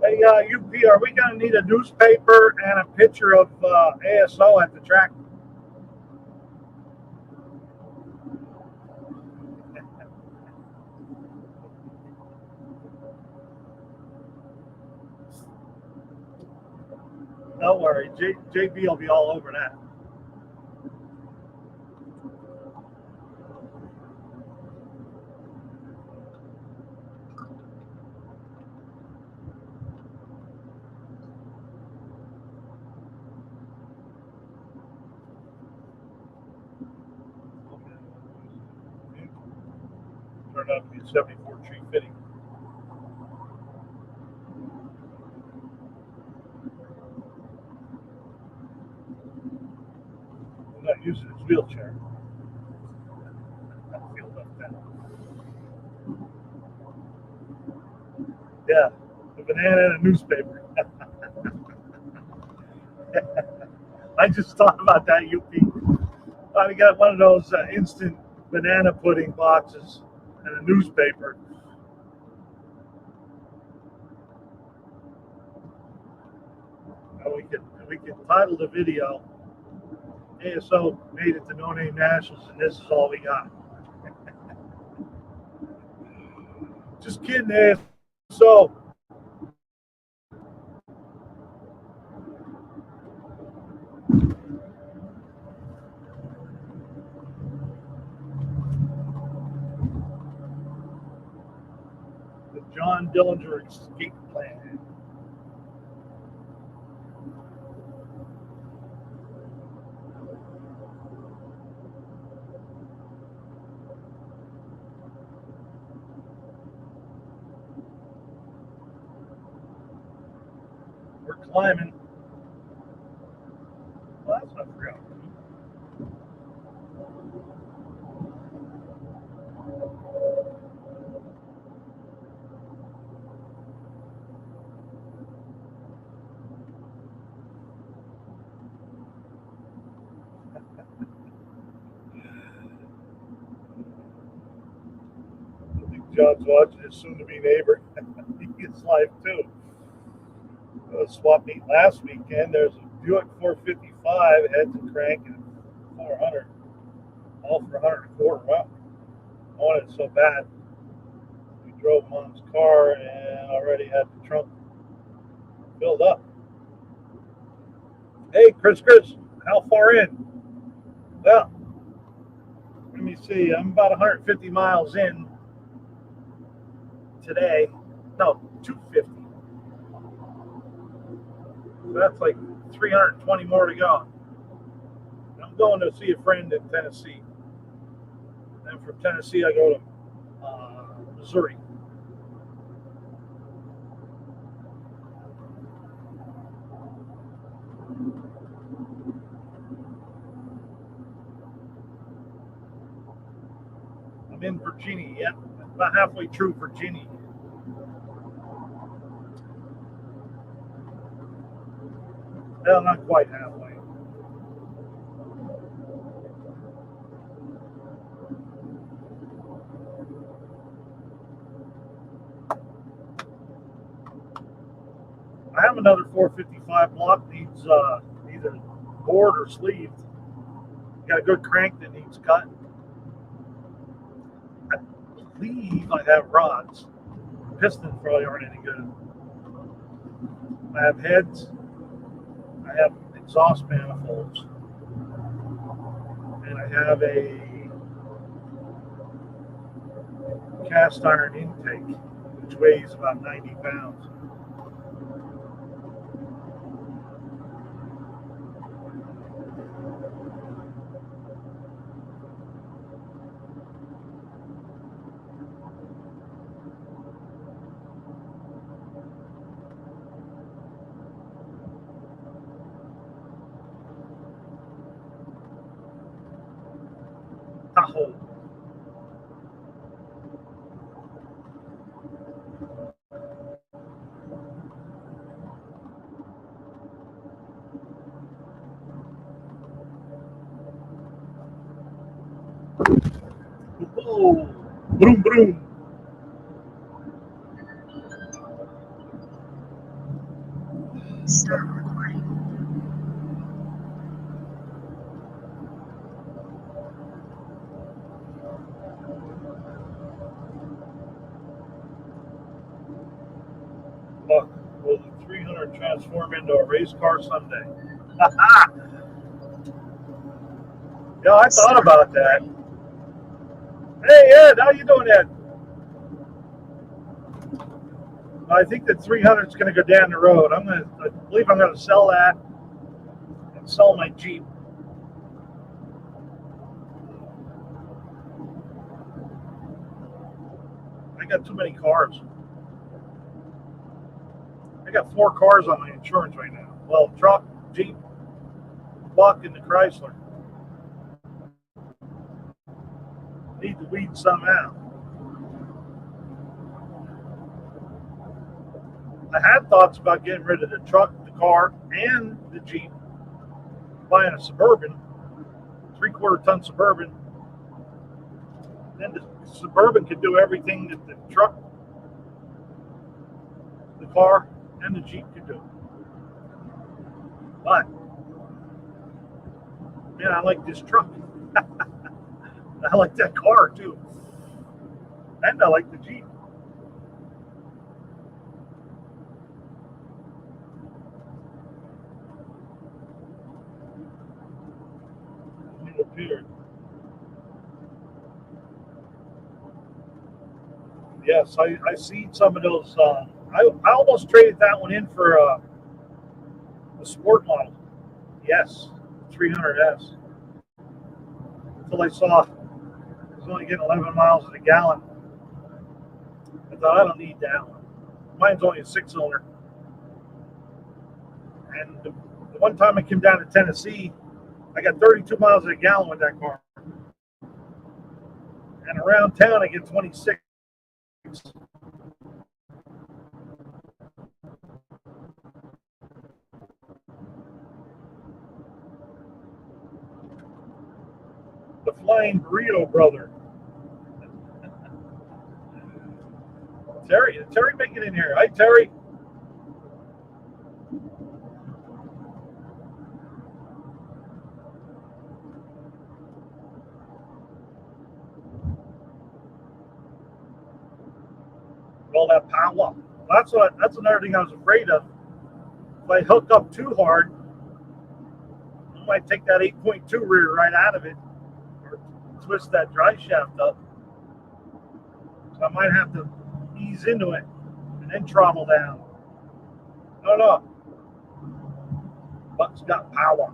Hey, UP, are we going to need a newspaper and a picture of ASO at the track? Don't worry, JB will be all over that. turned out to be a 74 tree fitting. I'm not using his wheelchair. I feel about that. Yeah, a banana and a newspaper. I just thought about that, UP. We got one of those instant banana pudding boxes and a newspaper. We can title the video ASO made it to No Name Nationals, and this is all we got. Just kidding, ASO. The John Dillinger escape plan. We're climbing. Well, that's not real. I think John's watching his soon-to-be neighbor. His life too. Swap meet last weekend. There's a Buick 455 heads and crank and 400, all for 100 a quarter. Wow, I wanted it so bad. We drove Mom's car and already had the trunk filled up. Hey, Chris, how far in? Well, let me see. I'm about 150 miles in today. No, 250. So that's like 320 more to go. I'm going to see a friend in Tennessee. Then from Tennessee, I go to Missouri. I'm in Virginia. Yep, about halfway through Virginia. Well, not quite halfway. I have another 455 block needs either bored or sleeved. Got a good crank that needs cut. I believe I have rods. Pistons probably aren't any good. I have heads. I have exhaust manifolds. And I have a cast iron intake, which weighs about 90 pounds. Tahoe. Whoa. Broom, broom. Stop recording. Look, will the 300 transform into a race car someday? Yeah, I thought about that. Hey, Ed, how you doing, Ed? I think the 300 is going to go down the road. I believe I'm going to sell that and sell my Jeep. I got too many cars. I got 4 cars on my insurance right now. Well, truck, Jeep, Buck, and the Chrysler. Need to weed some out. I had thoughts about getting rid of the truck, the car, and the Jeep, buying a Suburban, 3/4 ton Suburban. Then the Suburban could do everything that the truck, the car, and the Jeep could do. But, man, I like this truck. I like that car, too. And I like the Jeep. It appeared. Yes, I seen some of those. I almost traded that one in for a sport model. Yes, 300S. Until I saw it was only getting 11 miles in a gallon. I thought I don't need that one. Mine's only a 6-cylinder. And the one time I came down to Tennessee, I got 32 miles in a gallon with that car. And around town, I get 26. The Flying Burrito Brother. Terry make it in here. Hi, Terry. All that power. That's another thing I was afraid of. If I hook up too hard, I might take that 8.2 rear right out of it, or twist that drive shaft up. So I might have to ease into it and then throttle down. No. Buck's got power.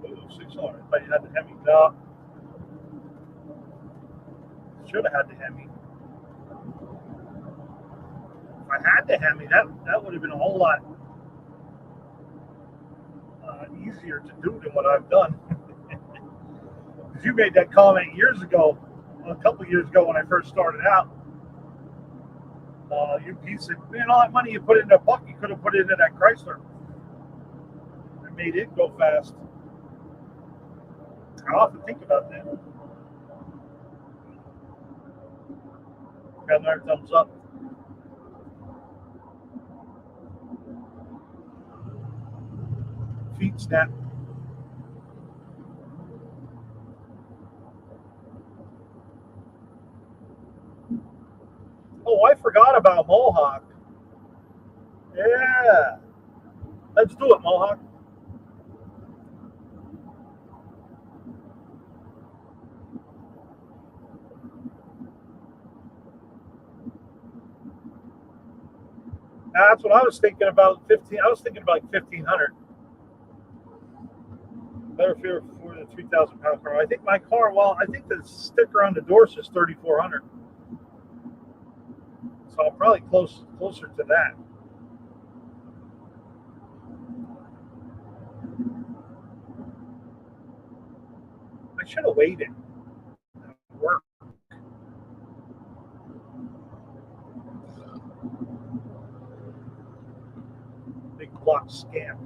Ooh, 600. But you had the Hemi. No. Should have had the Hemi. If I had the Hemi, that would have been a whole lot easier to do than what I've done. Because you made that comment years ago, a couple of years ago when I first started out. You said, man, all that money you put into a Buck, you could have put it into that Chrysler. I made it go fast. I often think about that. Got another thumbs up. Feet snap. Oh, I forgot about Mohawk. Yeah. Let's do it, Mohawk. That's what I was thinking about. I was thinking about like 1,500. Better fare for the 3,000-pound car. I think my car. Well, I think the sticker on the door says 3,400. So I'm probably closer to that. I should have waited. Work. Big block scamp.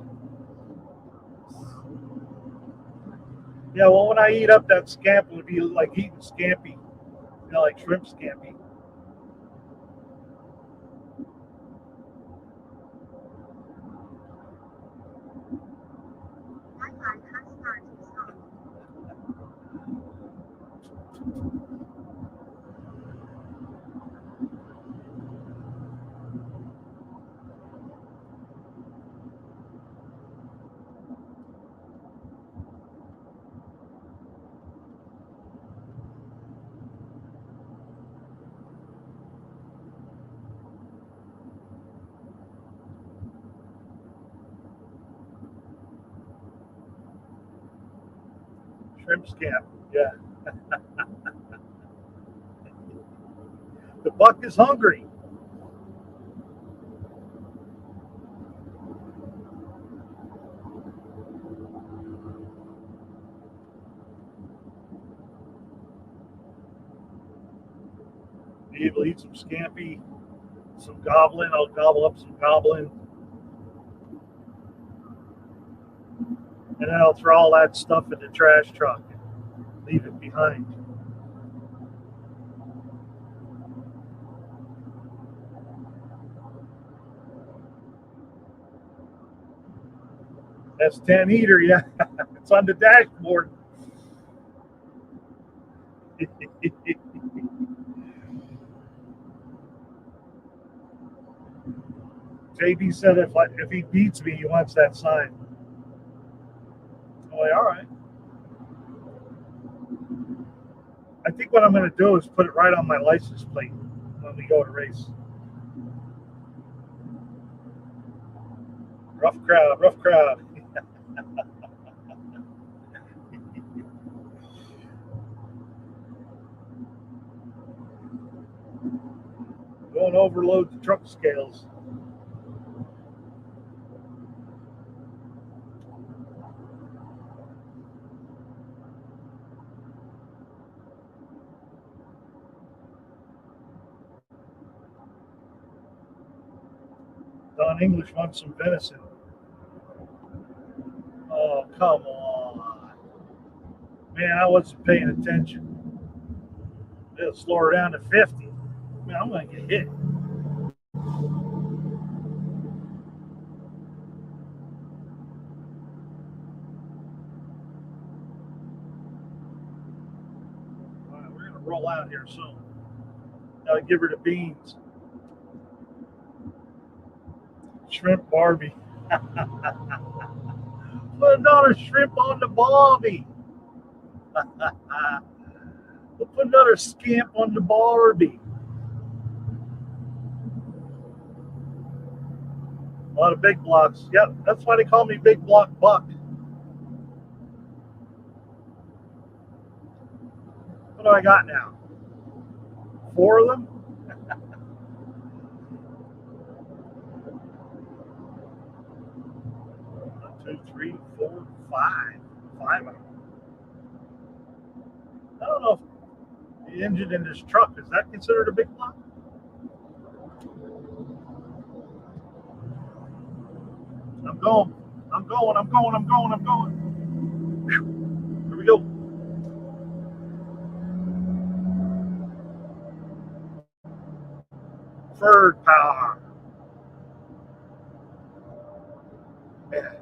Yeah, well, when I eat up that scamp, it would be like eating scampi. Like shrimp scampi. Wi-Fi has started song. Shrimp scamp. Yeah. The buck is hungry. Be able to eat some scampi, some goblin. I'll gobble up some goblin, and then I'll throw all that stuff in the trash truck and leave it behind. That's Tenn eater, yeah. It's on the dashboard. JB said if he beats me, he wants that sign. I'm like, all right. I think what I'm going to do is put it right on my license plate when we go to race. Rough crowd, rough crowd. Don't overload the truck scales. Don English wants some venison. Oh, come on. Man, I wasn't paying attention. It'll slow her down to 50. Man, I'm going to get hit. All right, we're going to roll out here soon. Gotta give her the beans. Shrimp Barbie. Put another shrimp on the Barbie. We'll put another scamp on the Barbie. A lot of big blocks. Yep, that's why they call me Big Block Buck. What do I got now? 4 of them? 1, 2, 3, 4, 5. 5 of them. I don't know if the engine in this truck is that considered a big block? I'm going. I'm going. I'm going. I'm going. I'm going. Here we go. Third power. Yeah.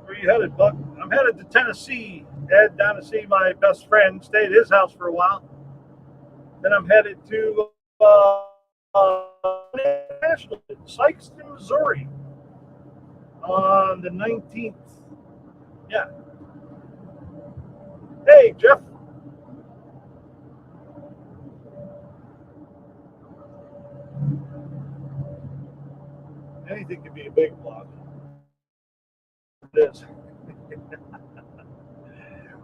Where you headed, Buck? I'm headed to Tennessee. Head down to see my best friend. Stay at his house for a while. Then I'm headed to National Sykeston, Missouri, on the 19th. Yeah. Hey, Jeff. Anything can be a big block. It is.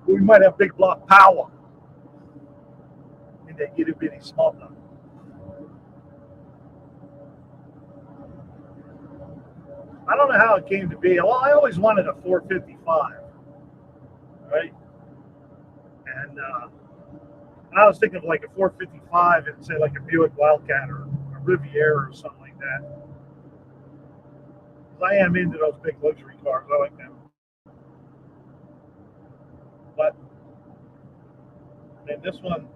We might have big block power in that itty bitty small block. I don't know how it came to be. Well, I always wanted a 455, right? And I was thinking of like a 455 and say like a Buick Wildcat or a Riviera or something like that. Because I am into those big luxury cars. I like them. But then this one,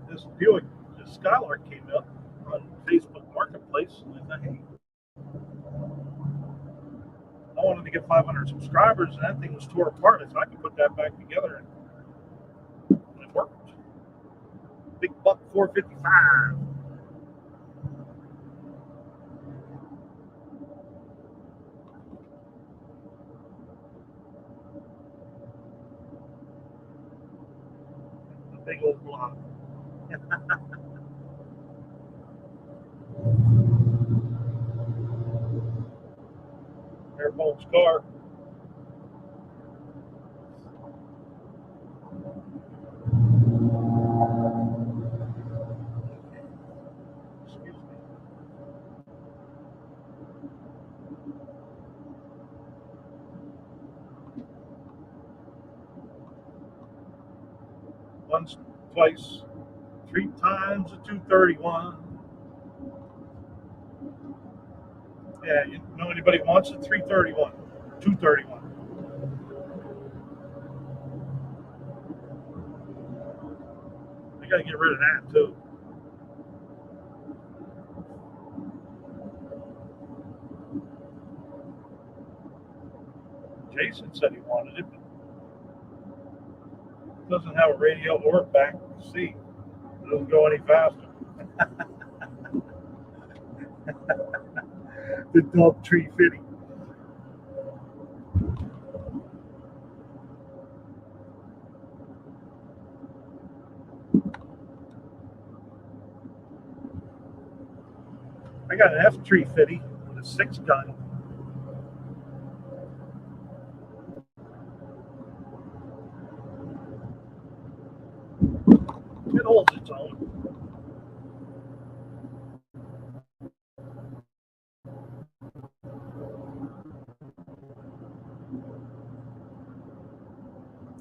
this Buick, this Skylark came up on Facebook Marketplace, and I thought, hey, I wanted to get 500 subscribers, and that thing was tore apart, so I could put that back together, and it worked. Big buck 455. A big old block. Airbone's car. Once, twice, three times a 231. Yeah, you know anybody wants a 331, 231. I got to get rid of that too. Jason said he wanted it, but doesn't have a radio or back seat. It doesn't go any faster. The dog tree fitting. I got an F-350 with a 6-gun. It holds its own.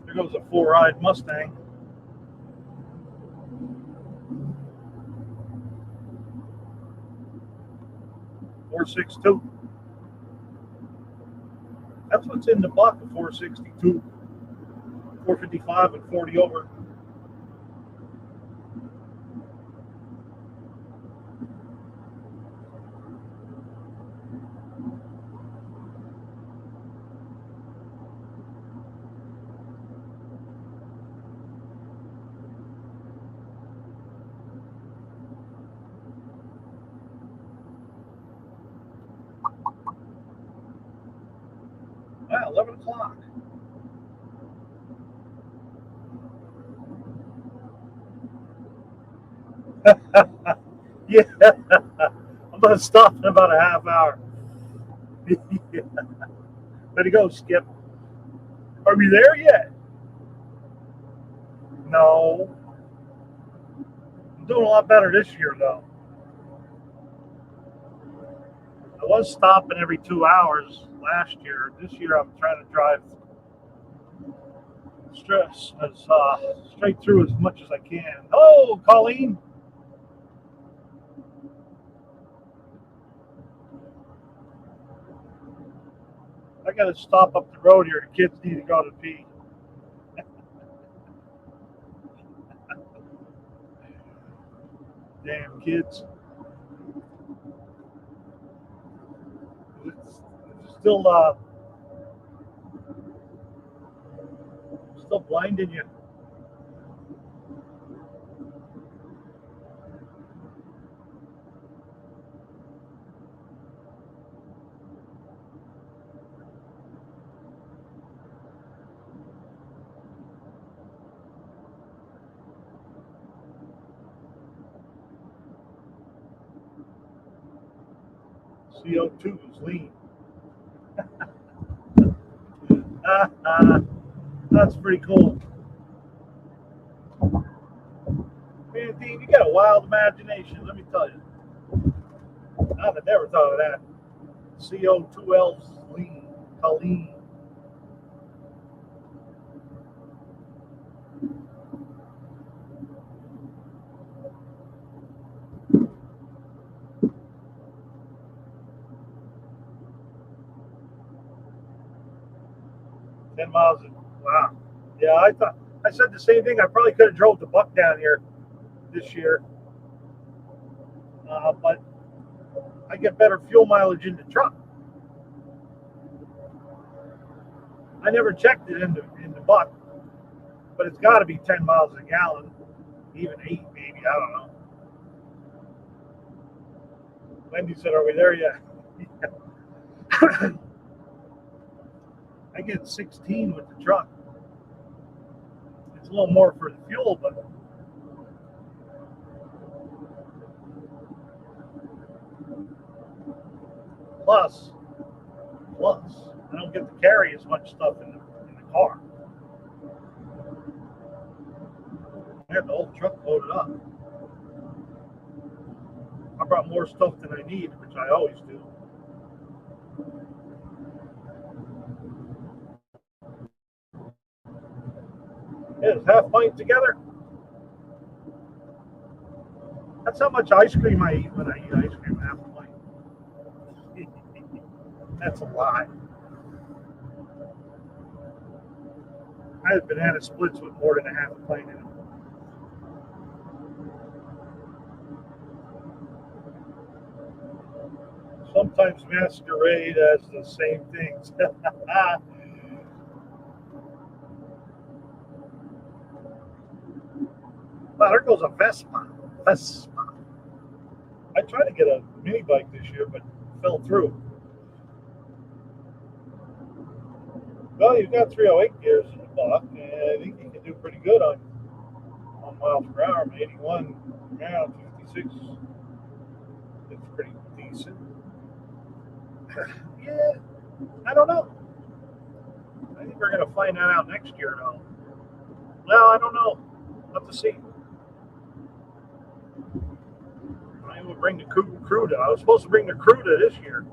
There goes a 4-eyed Mustang. .462. That's what's in the buck, a 462, 455, and 40 over. Wow, 11 o'clock. Yeah, I'm going to stop in about a half hour. Yeah. Way to go, Skip. Are we there yet? No. I'm doing a lot better this year, though. I was stopping every 2 hours last year. This year, I'm trying to drive straight through as much as I can. Oh, Colleen. I got to stop up the road here. The kids need to go to pee. Damn kids. It's still blinding you. CO2 is lean. That's pretty cool. Man, Dean, you got a wild imagination, let me tell you. I'd have never thought of that. CO2L's lean. Colleen. $10. Wow. Yeah, I said the same thing. I probably could have drove the buck down here this year, but I get better fuel mileage in the truck. I never checked it in the buck, but it's got to be 10 miles a gallon, even 8 maybe. I don't know. Wendy said, "Are we there yet?" I get 16 with the truck. It's a little more for the fuel, but plus, I don't get to carry as much stuff in the car. I have the whole truck loaded up. I brought more stuff than I need, which I always do. Yeah, is half pint together? That's how much ice cream I eat when I eat ice cream, half a plate. That's a lie. I have banana splits with more than a half a plate in them. Sometimes masquerade as the same things. Wow, there goes a Vespa. Vespa. I tried to get a mini bike this year, but fell through. Well, you've got 308 gears in the block, and I think you can do pretty good on miles per hour. 81, yeah, 56. It's pretty decent. Yeah, I don't know. I think we're going to find that out next year, though. Well, I don't know. We'll have to see. I will bring the crew to. I was supposed to bring the crew to this year,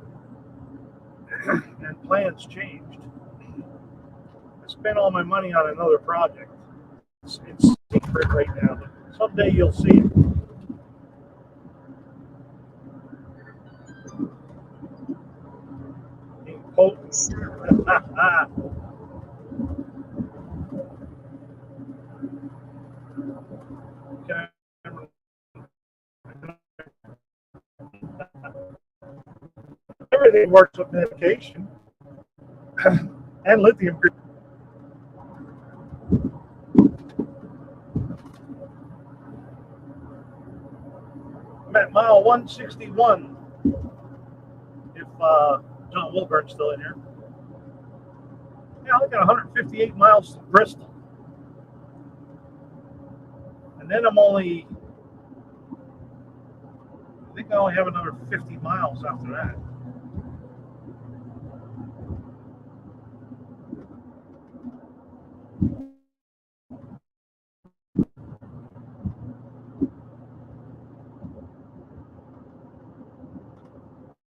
and plans changed. I spent all my money on another project. It's secret right now, but someday you'll see it. In potent. Everything works with medication and lithium. I'm at mile 161. If John Wilburn's still in here. Yeah, I got 158 miles to Bristol. And then I think I only have another 50 miles after that.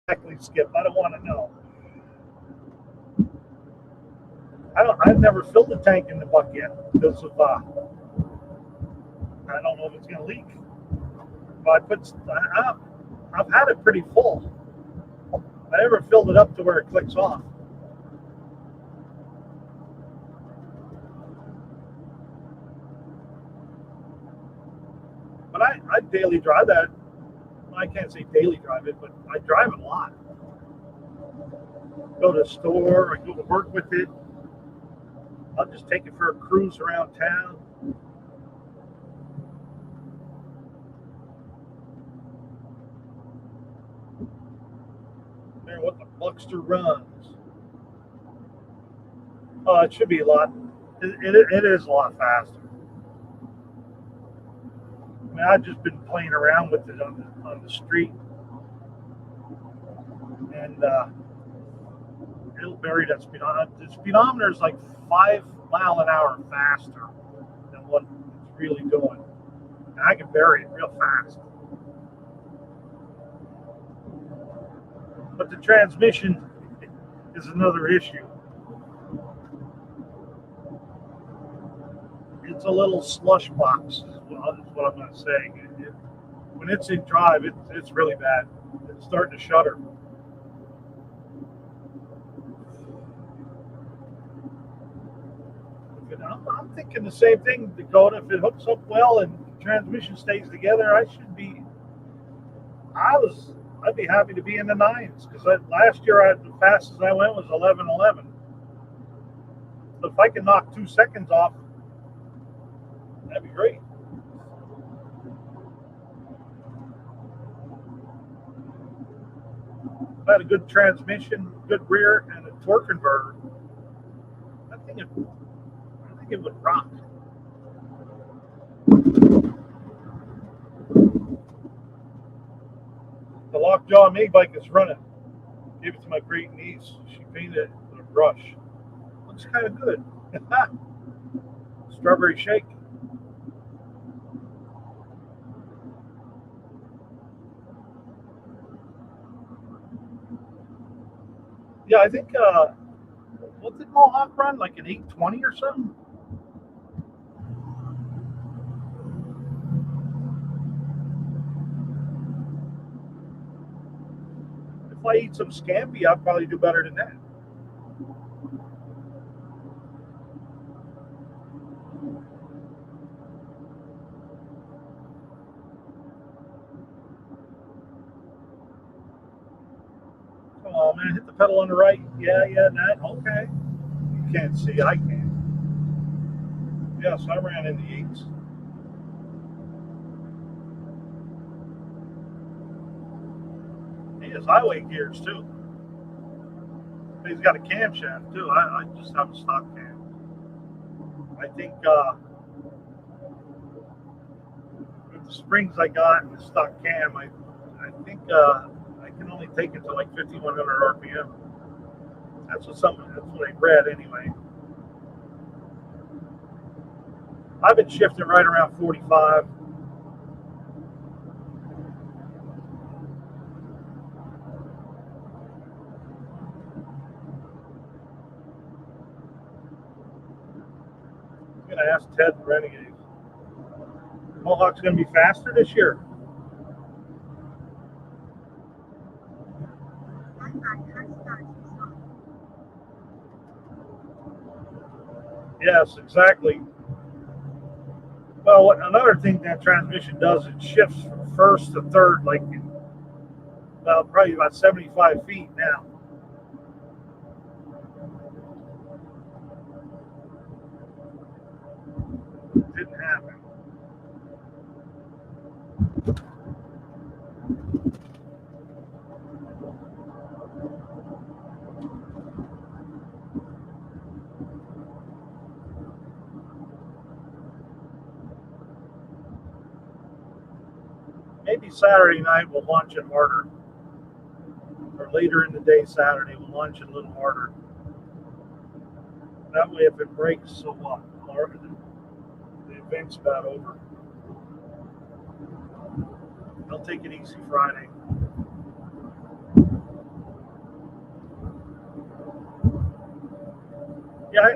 Exactly, Skip. I don't want to know. I've never filled the tank in the buck yet because of I don't know if it's going to leak. But I've had it pretty full. I never filled it up to where it clicks off. But I daily drive that. I can't say daily drive it, but I drive it a lot. Go to the store, I go to work with it. I'll just take it for a cruise around town. Man, what the Buckster runs. Oh, it should be a lot. It is a lot faster. I mean, I've just been playing around with it on the street, and it'll vary that speedometer. The speedometer is like 5 mile an hour faster than what it's really doing. And I can vary it real fast. But the transmission is another issue. It's a little slush box, is what I'm going to say. When it's in drive, it's really bad. It's starting to shudder. I'm thinking the same thing, Dakota. If it hooks up well and the transmission stays together, I'd be happy to be in the nines because last year the fastest I went was 11:11. So if I can knock 2 seconds off, that'd be great. If I had a good transmission, good rear, and a torque converter, I think it would rock. The lockjaw mini bike is running. Gave it to my great niece. She painted it with a brush. Looks kind of good. Strawberry shake. Yeah, I think what did Mohawk run? Like an 820 or something? if I eat some scampi, I'll probably do better than that. Come on, man, hit the pedal on the right. Yeah, that okay. You can't see, I can. Yes, I ran in the eights. He has highway gears too. He's got a camshaft too. I just have a stock cam. I think with the springs I got and the stock cam, I think I can only take it to like 5,100 RPM. That's what I read anyway. I've been shifting right around 45. I'm gonna ask Ted the Renegades. Mohawk's gonna be faster this year. Yes, exactly. Well, another thing that transmission does, it shifts from first to third, like well, probably about 75 feet now. It didn't happen. Maybe Saturday night we'll launch it harder. Or later in the day Saturday we'll launch it a little harder. That way if it breaks, so what? The event's about over. They'll take it easy Friday. Yeah,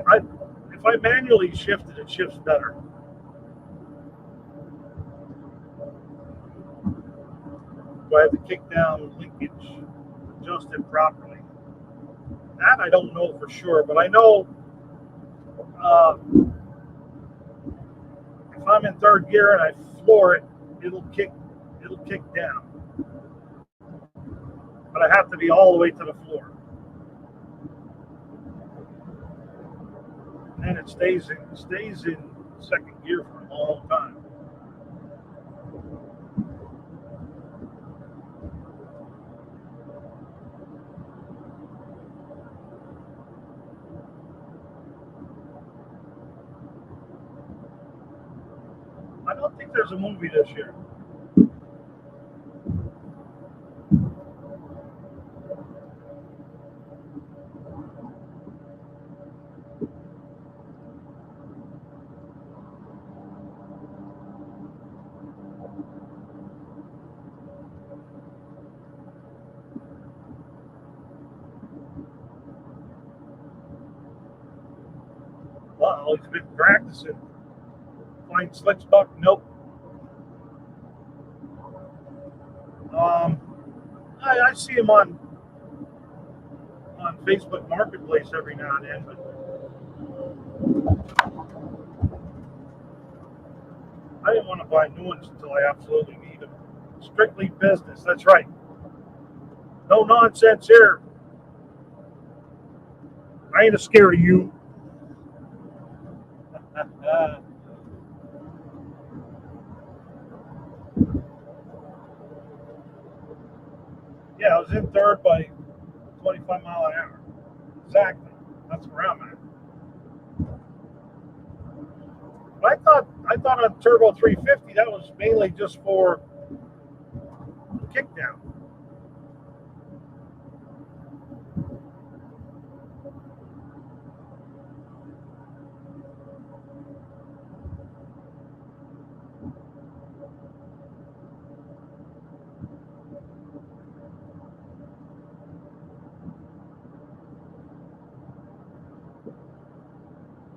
if I manually shift it, it shifts better. Do I have to kick down linkage, adjust it properly? That I don't know for sure, but I know if I'm in third gear and I floor it, it'll kick down. But I have to be all the way to the floor. And then it stays in second gear for a long time. I don't think there's a movie this year. Well, he's been practicing. Flying slicks buck, nope. I see him on Facebook Marketplace every now and then, but I didn't want to buy new ones until I absolutely need them. Strictly business, that's right. No nonsense here. I ain't scared of you. Yeah, I was in third by 25 mile an hour. Exactly. That's where I'm at. But I thought on Turbo 350 that was mainly just for kickdown.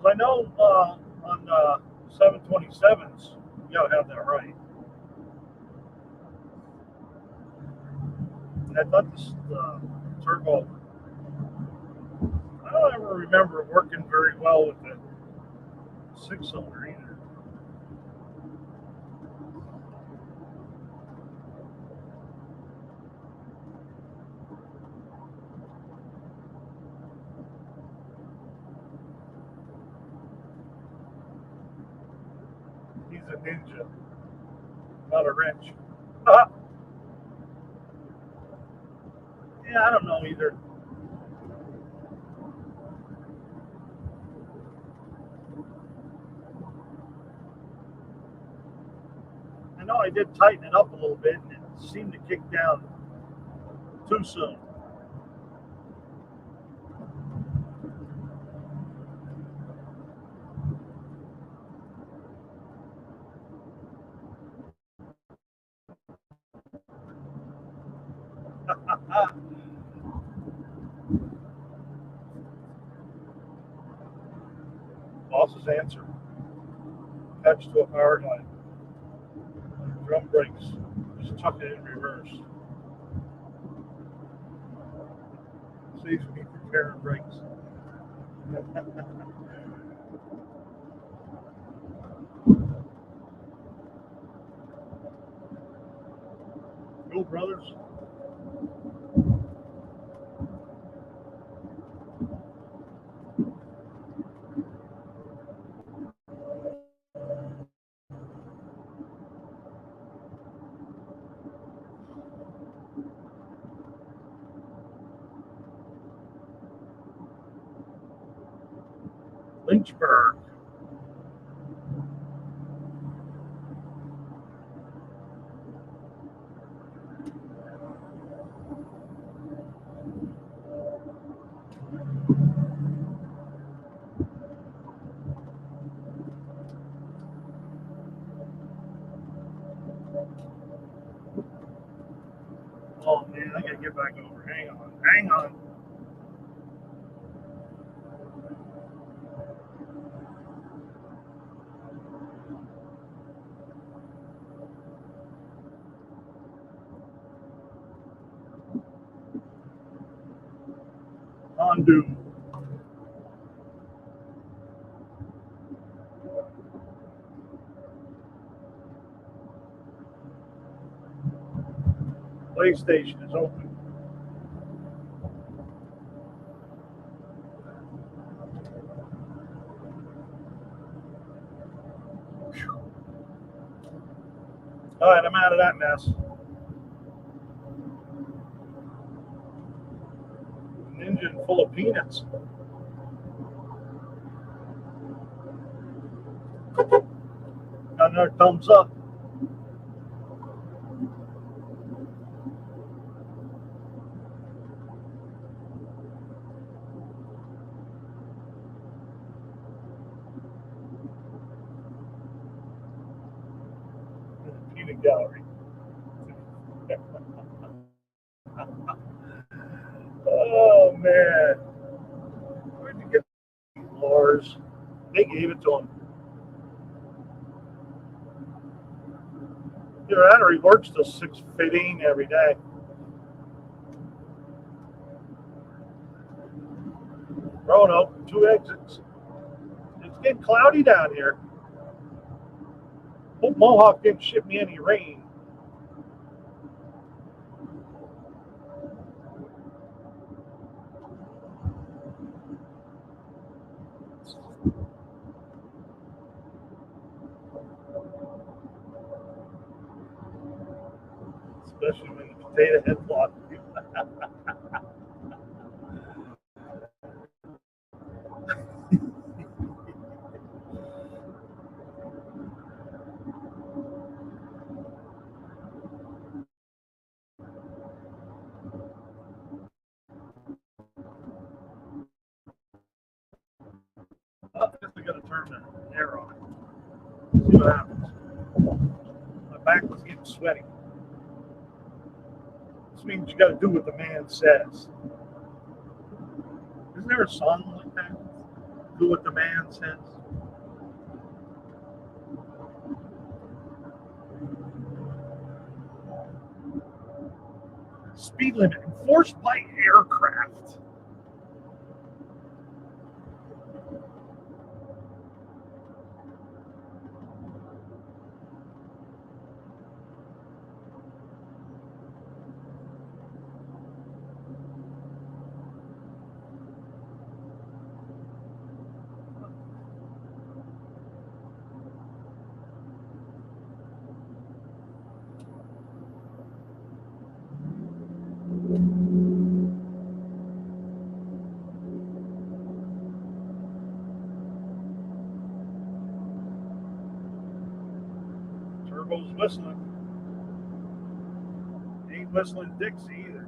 I know on 727s, you gotta have that right. I thought this turbo, I don't ever remember it working very well with the 6 cylinder either. He's a ninja, not a wrench. Yeah, I don't know either. I know I did tighten it up a little bit, and it seemed to kick down too soon. Boss's answer: catch to a power line. Drum brakes. Just tuck it in reverse. Saves me preparing brakes. Go, brothers. Lynchburg. Oh man, I gotta get back over. Hang on. Hang on. Undo. PlayStation is open. All right, I'm out of that mess. An engine full of peanuts. Got another thumbs up. Peanut gallery. Oh man, where'd you get Lars? They gave it to him. Either that or he works till 6:15 every day. Roanoke, 2 exits. It's getting cloudy down here. Hope Mohawk didn't ship me any rain. Especially when the potato head block. I guess I gotta turn the air on. See what happens. My back was getting sweaty. This means you gotta do what the man says. Isn't there a song like that? Do what the man says. Speed limit enforced by aircraft. Turbo's whistling. Ain't whistling Dixie either.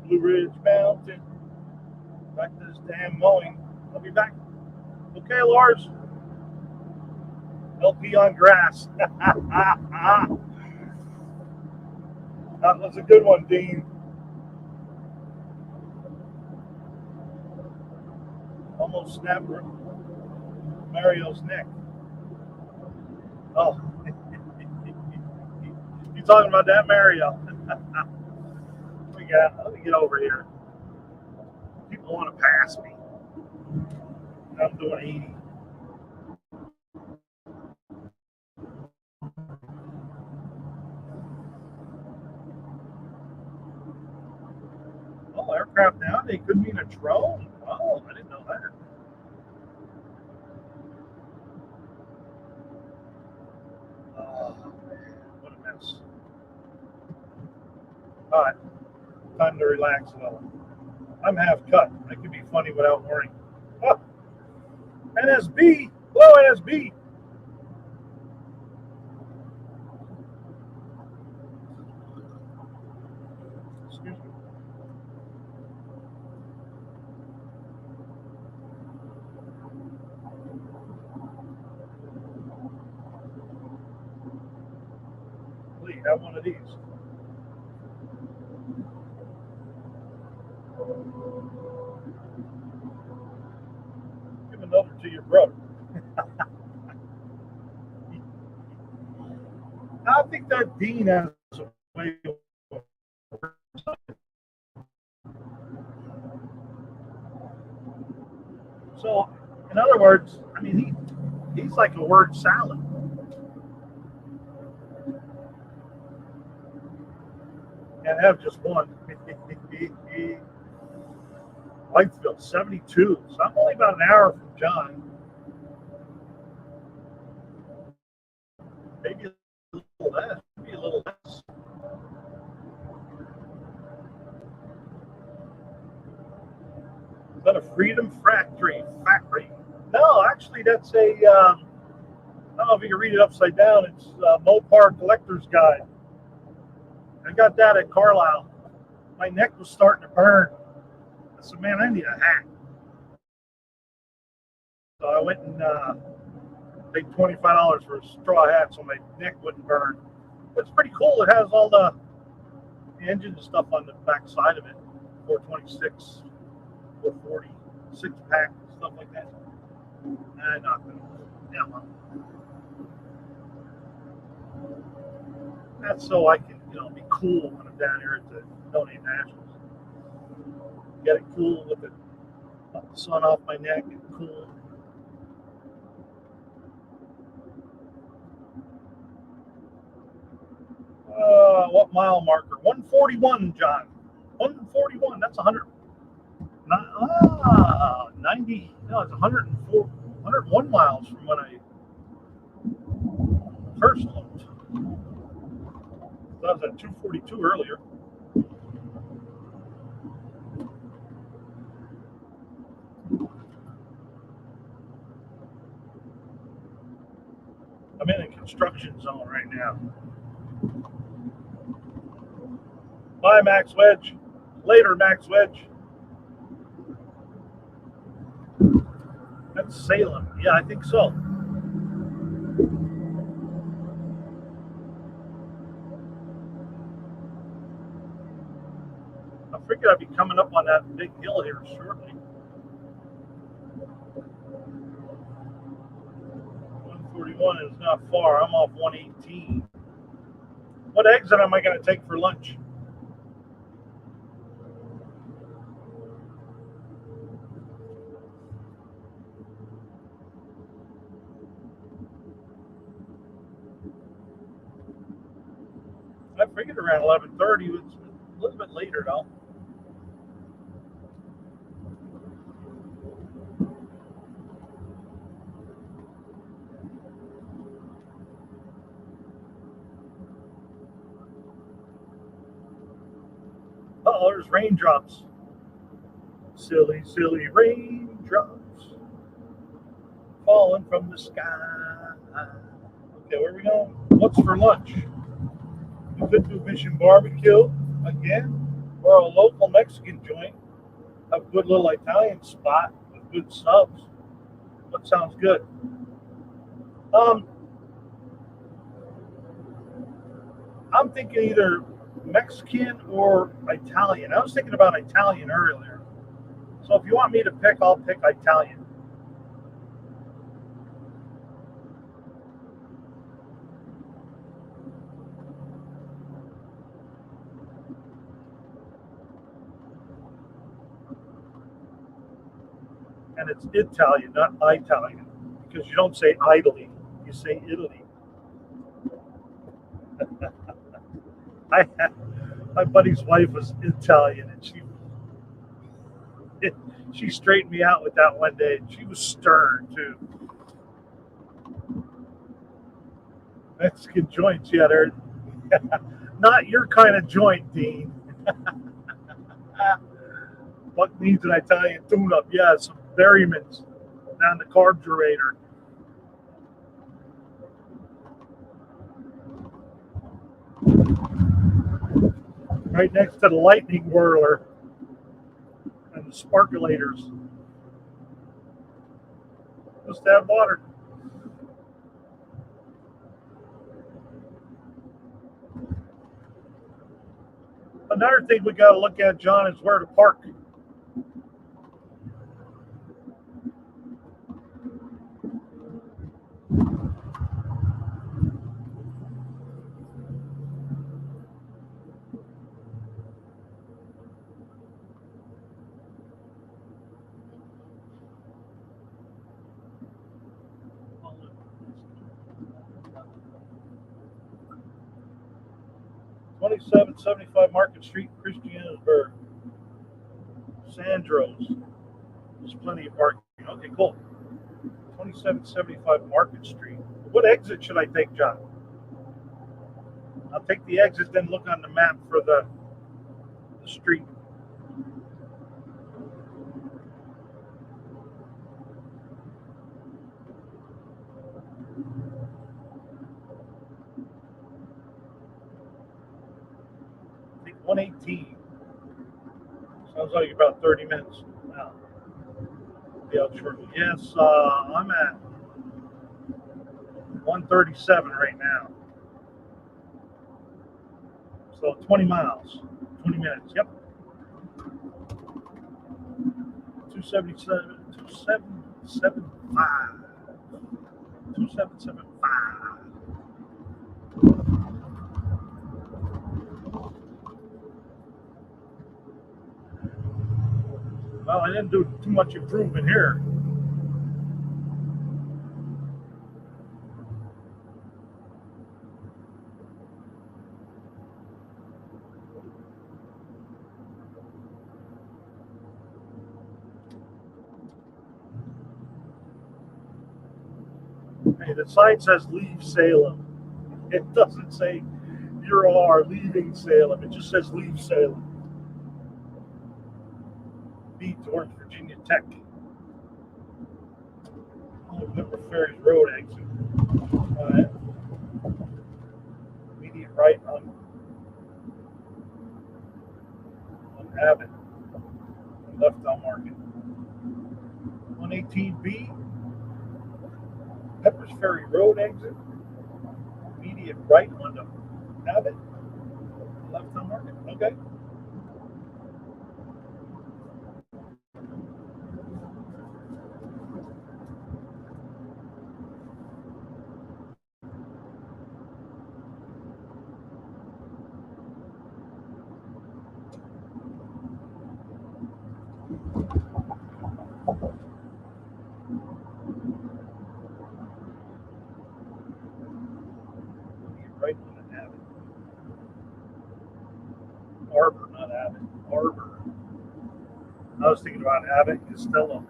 Blue Ridge Mountain. Back to this damn mowing. I'll be back. Okay, Lars. LP on grass. That was a good one, Dean. Almost snapped Mario's neck. Oh. You talking about that, Mario? Let me get over here. People want to pass me. I'm doing 80. Oh, aircraft now, they could mean a drone. Oh, I didn't know that. Oh, what a mess. All right, time to relax though. I'm half cut. I can be funny without worrying. Oh, NSB. Hello, NSB. Excuse me. Please have one of these. Give another to your brother. I think that Dean has a way of. So, in other words, I mean, he's like a word salad. Can't have just one. Whitesville, 72. So I'm only about an hour from John. Maybe a little less. Maybe a little less. Is that a Freedom Factory? No, actually, that's a. I don't know if you can read it upside down. It's Mopar Collector's Guide. I got that at Carlisle. My neck was starting to burn. I said, man, I need a hat. So I went and paid $25 for a straw hat so my neck wouldn't burn. But it's pretty cool. It has all the engine and stuff on the back side of it. 426, 440, 6-pack, stuff like that. I knocked it off. Yeah, well, that's so I can, be cool when I'm down here at the Donate Nationals. Get it cool with the sun off my neck and cool. What mile marker? 141, John. 141. That's 100. 90. No, it's 104, 101 miles from when I. first looked. That was at 242 earlier. I'm in a construction zone right now. Bye, Max Wedge. Later, Max Wedge. That's Salem. Yeah, I think so. I figured I'd be coming up on that big hill here shortly. 141 is not far. I'm off 118. What exit am I going to take for lunch? I figured around 11:30. It's a little bit later though. Oh, there's raindrops. Silly, silly raindrops falling from the sky. Okay, where are we going? What's for lunch? We could do Mission Barbecue again, or a local Mexican joint. A good little Italian spot with good subs. What sounds good? Um, I'm thinking either Mexican or Italian. I was thinking about Italian earlier. So if you want me to pick, I'll pick Italian. And it's Italian, not Italian, because you don't say Italy, you say Italy. I my buddy's wife was Italian, and she straightened me out with that one day. She was stern too. Mexican joints, yeah, they're not your kind of joint, Dean. Buck needs an Italian tune-up. Yeah, some Berrymans down the carburetor. Right next to the lightning whirler and the sparkulators. Just add water. Another thing we got to look at, John, is where to park. $27.75 Market Street, Christiansburg. Sandro's. There's plenty of parking. Okay, cool. 2775 Market Street. What exit should I take, John? I'll take the exit, then look on the map for the street. I think 118. Sounds like about 30 minutes. Now, be out shortly. Yes, I'm at 137 right now. So 20 miles, 20 minutes. Yep. 277, 2775. 2775. Well, I didn't do too much improvement here. Hey, the sign says leave Salem. It doesn't say you are leaving Salem. It just says leave Salem. Be towards Virginia Tech. Remember Ferry's Road exit. Immediate right on Abbott. Left on Market. 118B. Peppers Ferry Road exit. Immediate right onto Abbott. Left on Market. Okay. Right on Abbott. Arbor, not Abbott. Arbor. I was thinking about Abbott Costello.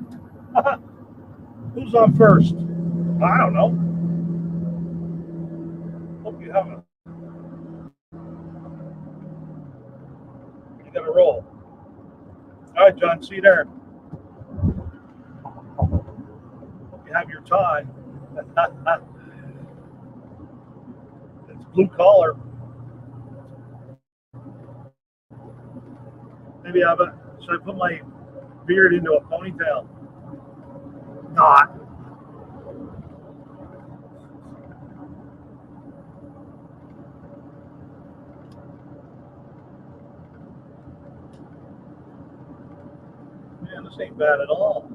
Who's on first? I don't know. Hope you have a. You got a roll. All right, John. See you there. Hope you have your tie. It's blue collar. Maybe should I put my beard into a ponytail? Not. Man, this ain't bad at all.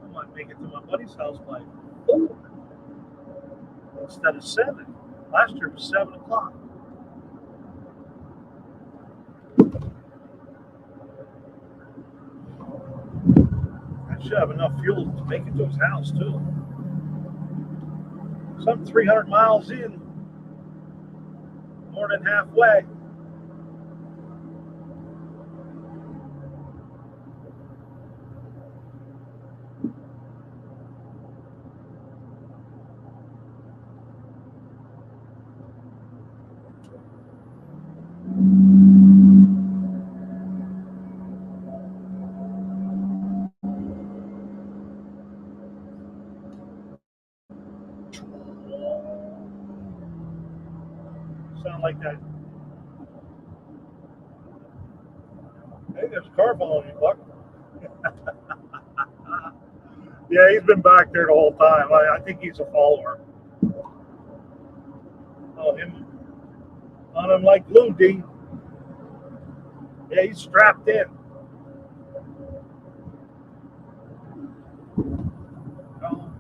I might make it to my buddy's house by 4 instead of 7. Last year was 7 o'clock. I should have enough fuel to make it to his house too. So I'm 300 miles in, more than halfway. Sound like that. Hey, there's a car following you, Buck. Yeah, he's been back there the whole time. I think he's a follower. Oh, him on him like glue, D. Yeah, he's strapped in. Oh,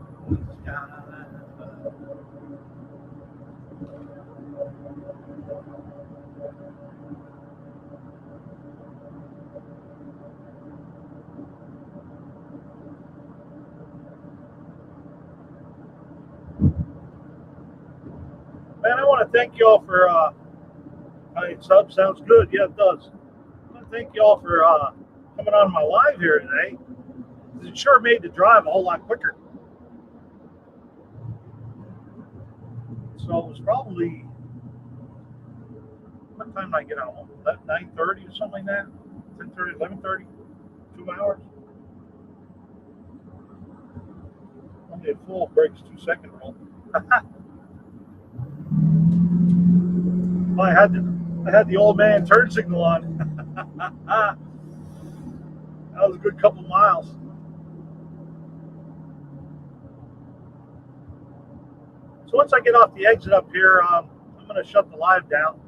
man, I want to thank y'all for. Sub sounds good. Yeah, it does. I want to thank y'all for coming on my live here today. It sure made the drive a whole lot quicker. So it was probably what time did I get out home? 9:30 or something like that. 10:30, 11:30. 2 hours. Only a full breaks 2-second rule. I had the old man turn signal on. That was a good couple miles. So once I get off the exit up here, I'm going to shut the live down,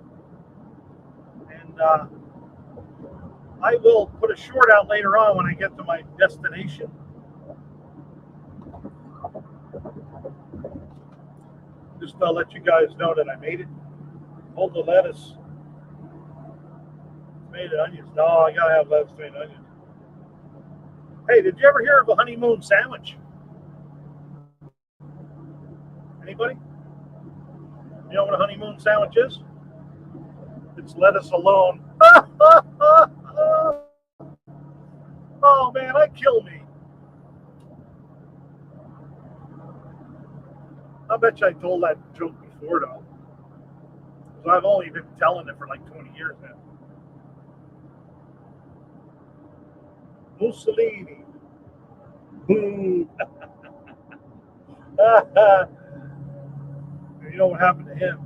and I will put a short out later on when I get to my destination. Just let you guys know that I made it. Hold the lettuce. Tomato onions. No, I gotta have lettuce, tomato, onions. Hey, did you ever hear of a honeymoon sandwich? Anybody? You know what a honeymoon sandwich is? It's lettuce alone. Oh man, that killed me. bet you I told that joke before though. So I've only been telling it for like 20 years now. Mussolini. Boo. You know what happened to him?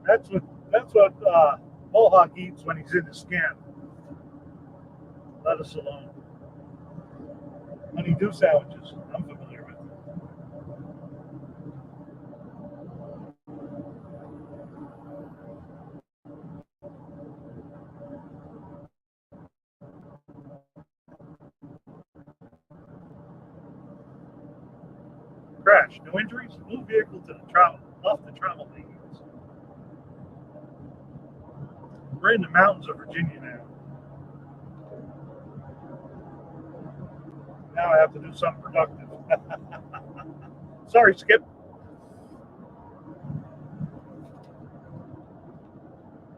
that's what that's what Mohawk eats when he's in the skin. Let us alone. Honeydew sandwiches. I'm familiar with. Crash. No injuries. Move vehicle to the travel off the travel lanes. We're in the mountains of Virginia now. Now I have to do something productive. Sorry, Skip.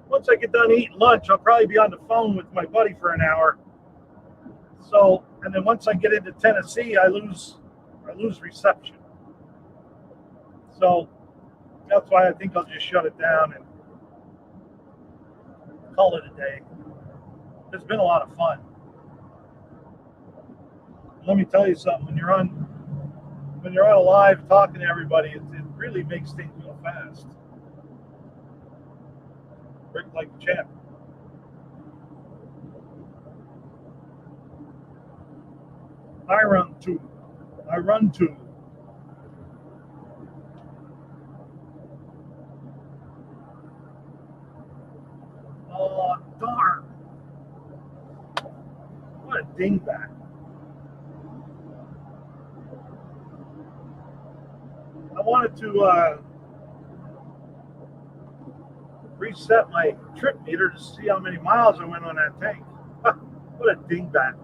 Once I get done eating lunch, I'll probably be on the phone with my buddy for an hour. So, and then once I get into Tennessee, I lose reception. So that's why I think I'll just shut it down and call it a day. It's been a lot of fun. Let me tell you something. When you're on live talking to everybody, it really makes things go fast. Break like a champ. I run two. I run two. Oh, darn. What a dingbat. I wanted to reset my trip meter to see how many miles I went on that tank. What a dingbat.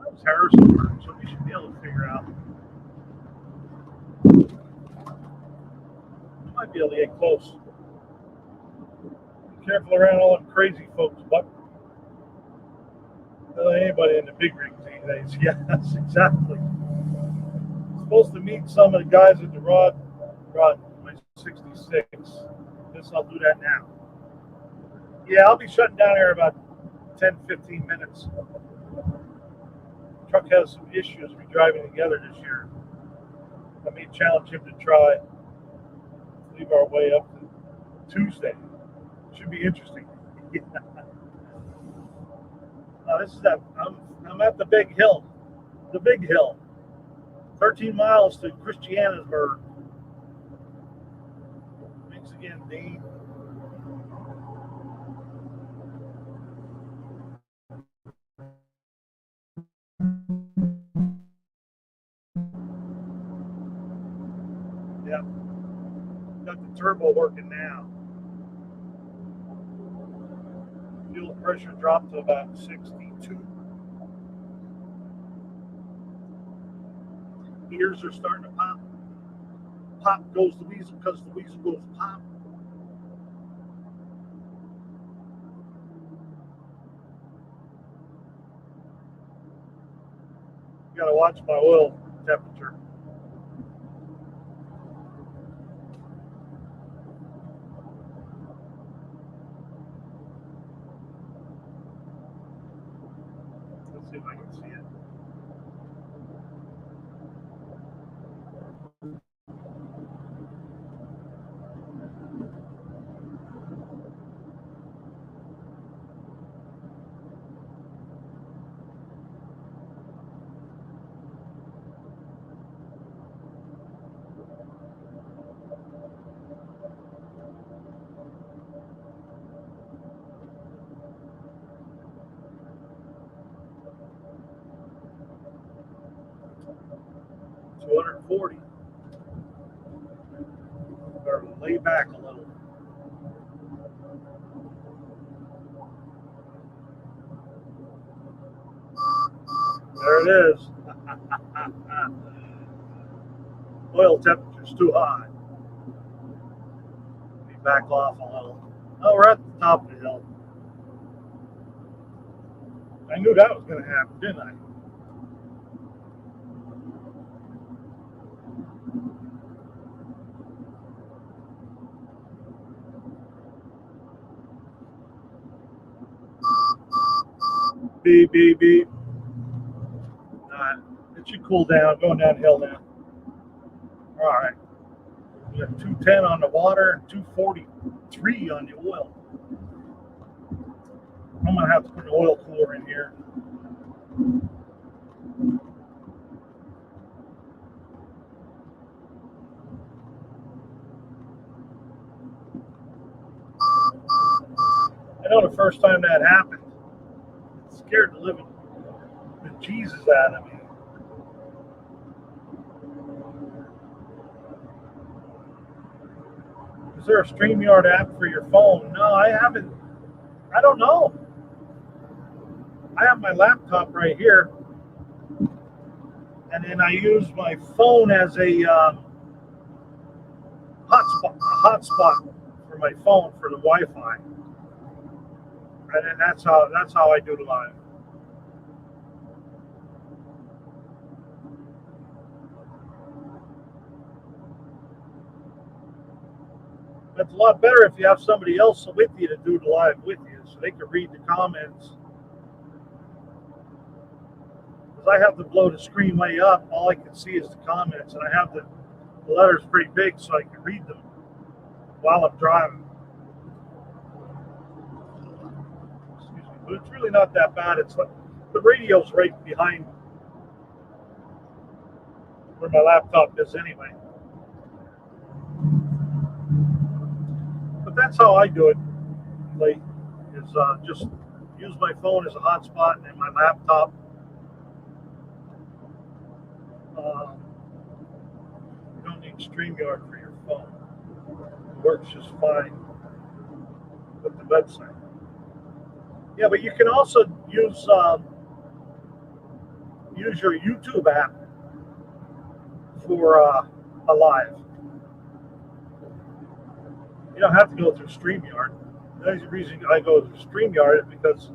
That was Harrisonburg, so we should be able to figure out. Might be able to get close. Be careful around all them crazy folks, but anybody in the big rigs these days. Yes, exactly. Supposed to meet some of the guys at the rod my 66. Guess I'll do that now. Yeah, I'll be shutting down here about 10, 15 minutes. The truck has some issues we're driving together this year. I may challenge him to try leave our way up to Tuesday. Should be interesting. This is that I'm at the big hill. The big hill. 13 miles to Christiansburg. Thanks again, Dean. Yeah. Got the turbo working now. Fuel pressure dropped to about 62. Ears are starting to pop. Pop goes the weasel because the weasel goes pop. Got to watch my oil temperature. Let's see if I can see it. $240. Better lay back a little. There it is. Oil temperature's too high. Let me back off a little. Oh, we're at the top of the hill. I knew that was going to happen, didn't I? Beep, beep, beep. It should cool down. Going downhill now. All right. We got 210 on the water, 243 on the oil. I'm going to have to put an oil cooler in here. I know the first time that happened, it scared the living Jesus out of me. Is there a StreamYard app for your phone? No, I haven't. I don't know. I have my laptop right here, and then I use my phone as a hotspot for my phone for the Wi-Fi, and then that's how I do the live. It's a lot better if you have somebody else with you to do the live with you, so they can read the comments. Because I have to blow the screen way up, all I can see is the comments, and I have the letters pretty big so I can read them while I'm driving. Excuse me, but it's really not that bad. It's like the radio's right behind where my laptop is anyway. But that's how I do it. Like, is just use my phone as a hotspot and my laptop. You don't need StreamYard for your phone. It works just fine with the website. Yeah, but you can also use your YouTube app for a live. You don't have to go through StreamYard. The only reason I go through StreamYard is because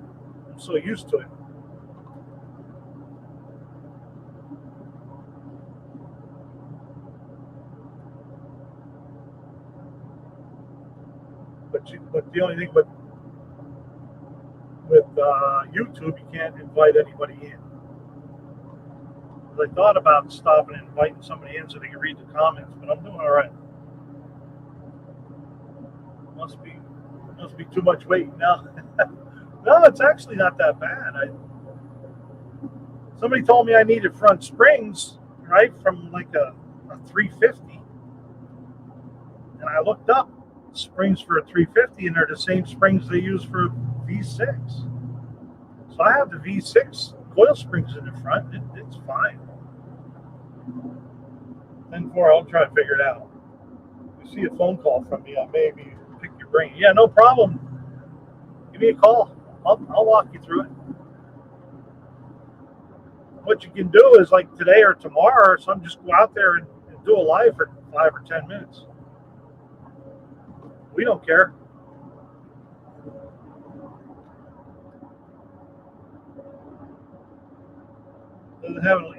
I'm so used to it. But the only thing with YouTube, you can't invite anybody in. I thought about stopping and inviting somebody in so they can read the comments, but I'm doing all right. Must be too much weight. No, no, it's actually not that bad. Somebody told me I needed front springs, right, from like a 350, and I looked up springs for a 350, and they're the same springs they use for a V6. So I have the V6 coil springs in the front. It's fine. And I'll try to figure it out. If you see a phone call from me, I'll maybe pick your brain. Yeah, no problem. Give me a call. I'll walk you through it. What you can do is like today or tomorrow or something, just go out there and do a live for 5 or 10 minutes. We don't care.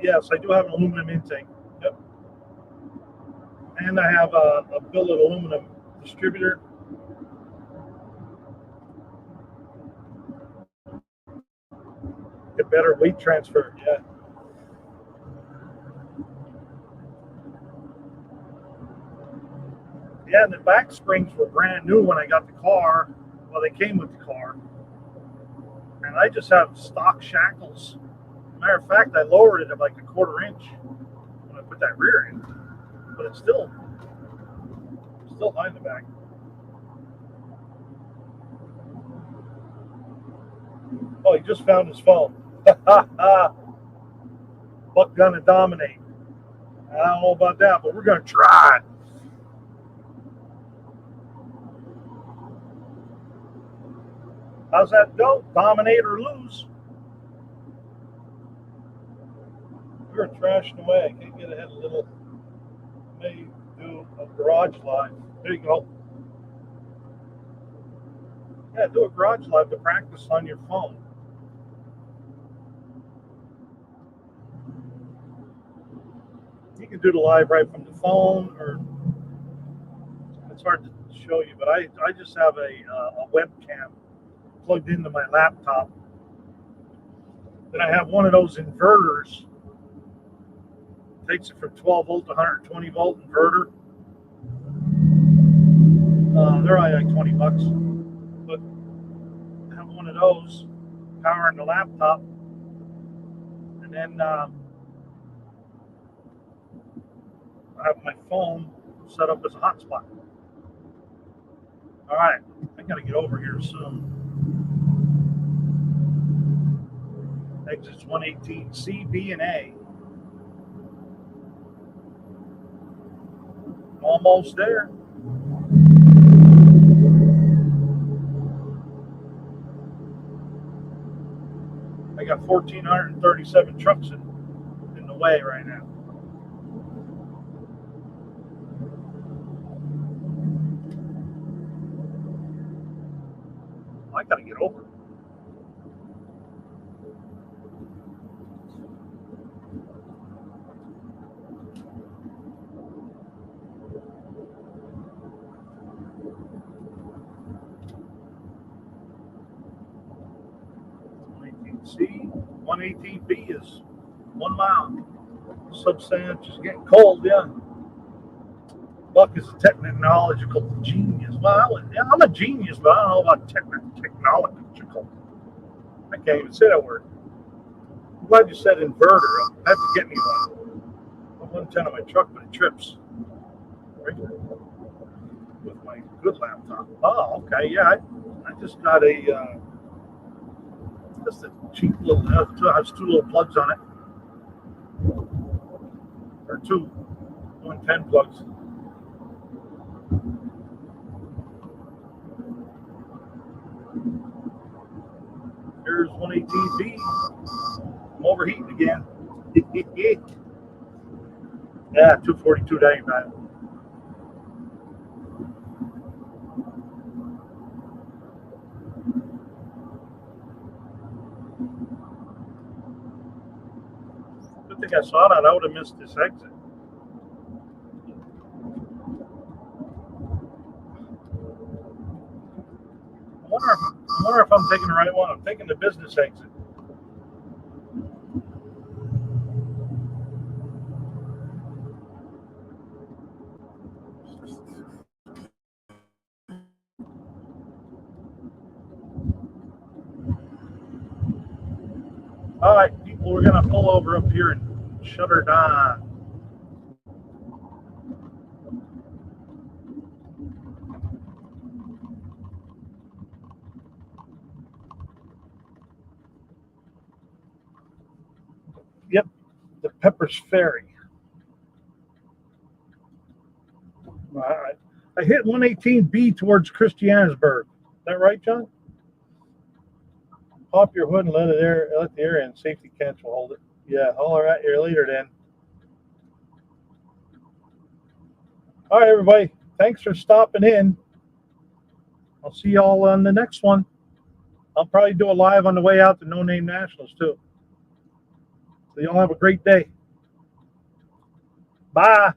Yes, I do have an aluminum intake. Yep. And I have a billet aluminum distributor. Get better weight transfer. Yeah. Yeah, and the back springs were brand new when I got the car. Well, they came with the car. And I just have stock shackles. Matter of fact, I lowered it like a 1/4 inch when I put that rear in. But it's still high in the back. Oh, he just found his phone. Buck gonna dominate. I don't know about that, but we're gonna try. How's that go? Dominate or lose? you're thrashing away. I can't get ahead a little. May do a garage live. There you go. Yeah, do a garage live to practice on your phone. You can do the live right from the phone, or it's hard to show you, but I just have a webcam plugged into my laptop. Then I have one of those inverters. Takes it from 12 volt to 120 volt inverter. They're only like $20, but I have one of those powering the laptop, and then I have my phone set up as a hotspot. All right, I gotta get over here soon. Exits 118C, B, and A. Almost there. I got 1,437 trucks in the way right now. I gotta get over. C, 118B is 1 mile. Substance is getting cold, yeah. Buck is a technological genius. Well, yeah, I'm a genius, but I don't know about technological. I can't even say that word. I'm glad you said inverter. I have to get me one. I'm 110 on my truck, but it trips. Right? With my good laptop. Oh, okay, yeah. I just got just a cheap little, has two little plugs on it. Or two 110 plugs. Here's 118B. I'm overheating again. Yeah, 242 day, man. Good thing I saw that. I would have missed this exit. I wonder if I'm taking the right one. I'm taking the business exit. All right, people, we're going to pull over up here and shut her down. Yep, the Pepper's Ferry. All right. I hit 118B towards Christiansburg. Is that right, John? Pop your hood and let the air in. Safety catch will hold it. Yeah, all right, here later then. All right, everybody. Thanks for stopping in. I'll see y'all on the next one. I'll probably do a live on the way out to No Name Nationals too. So y'all have a great day. Bye.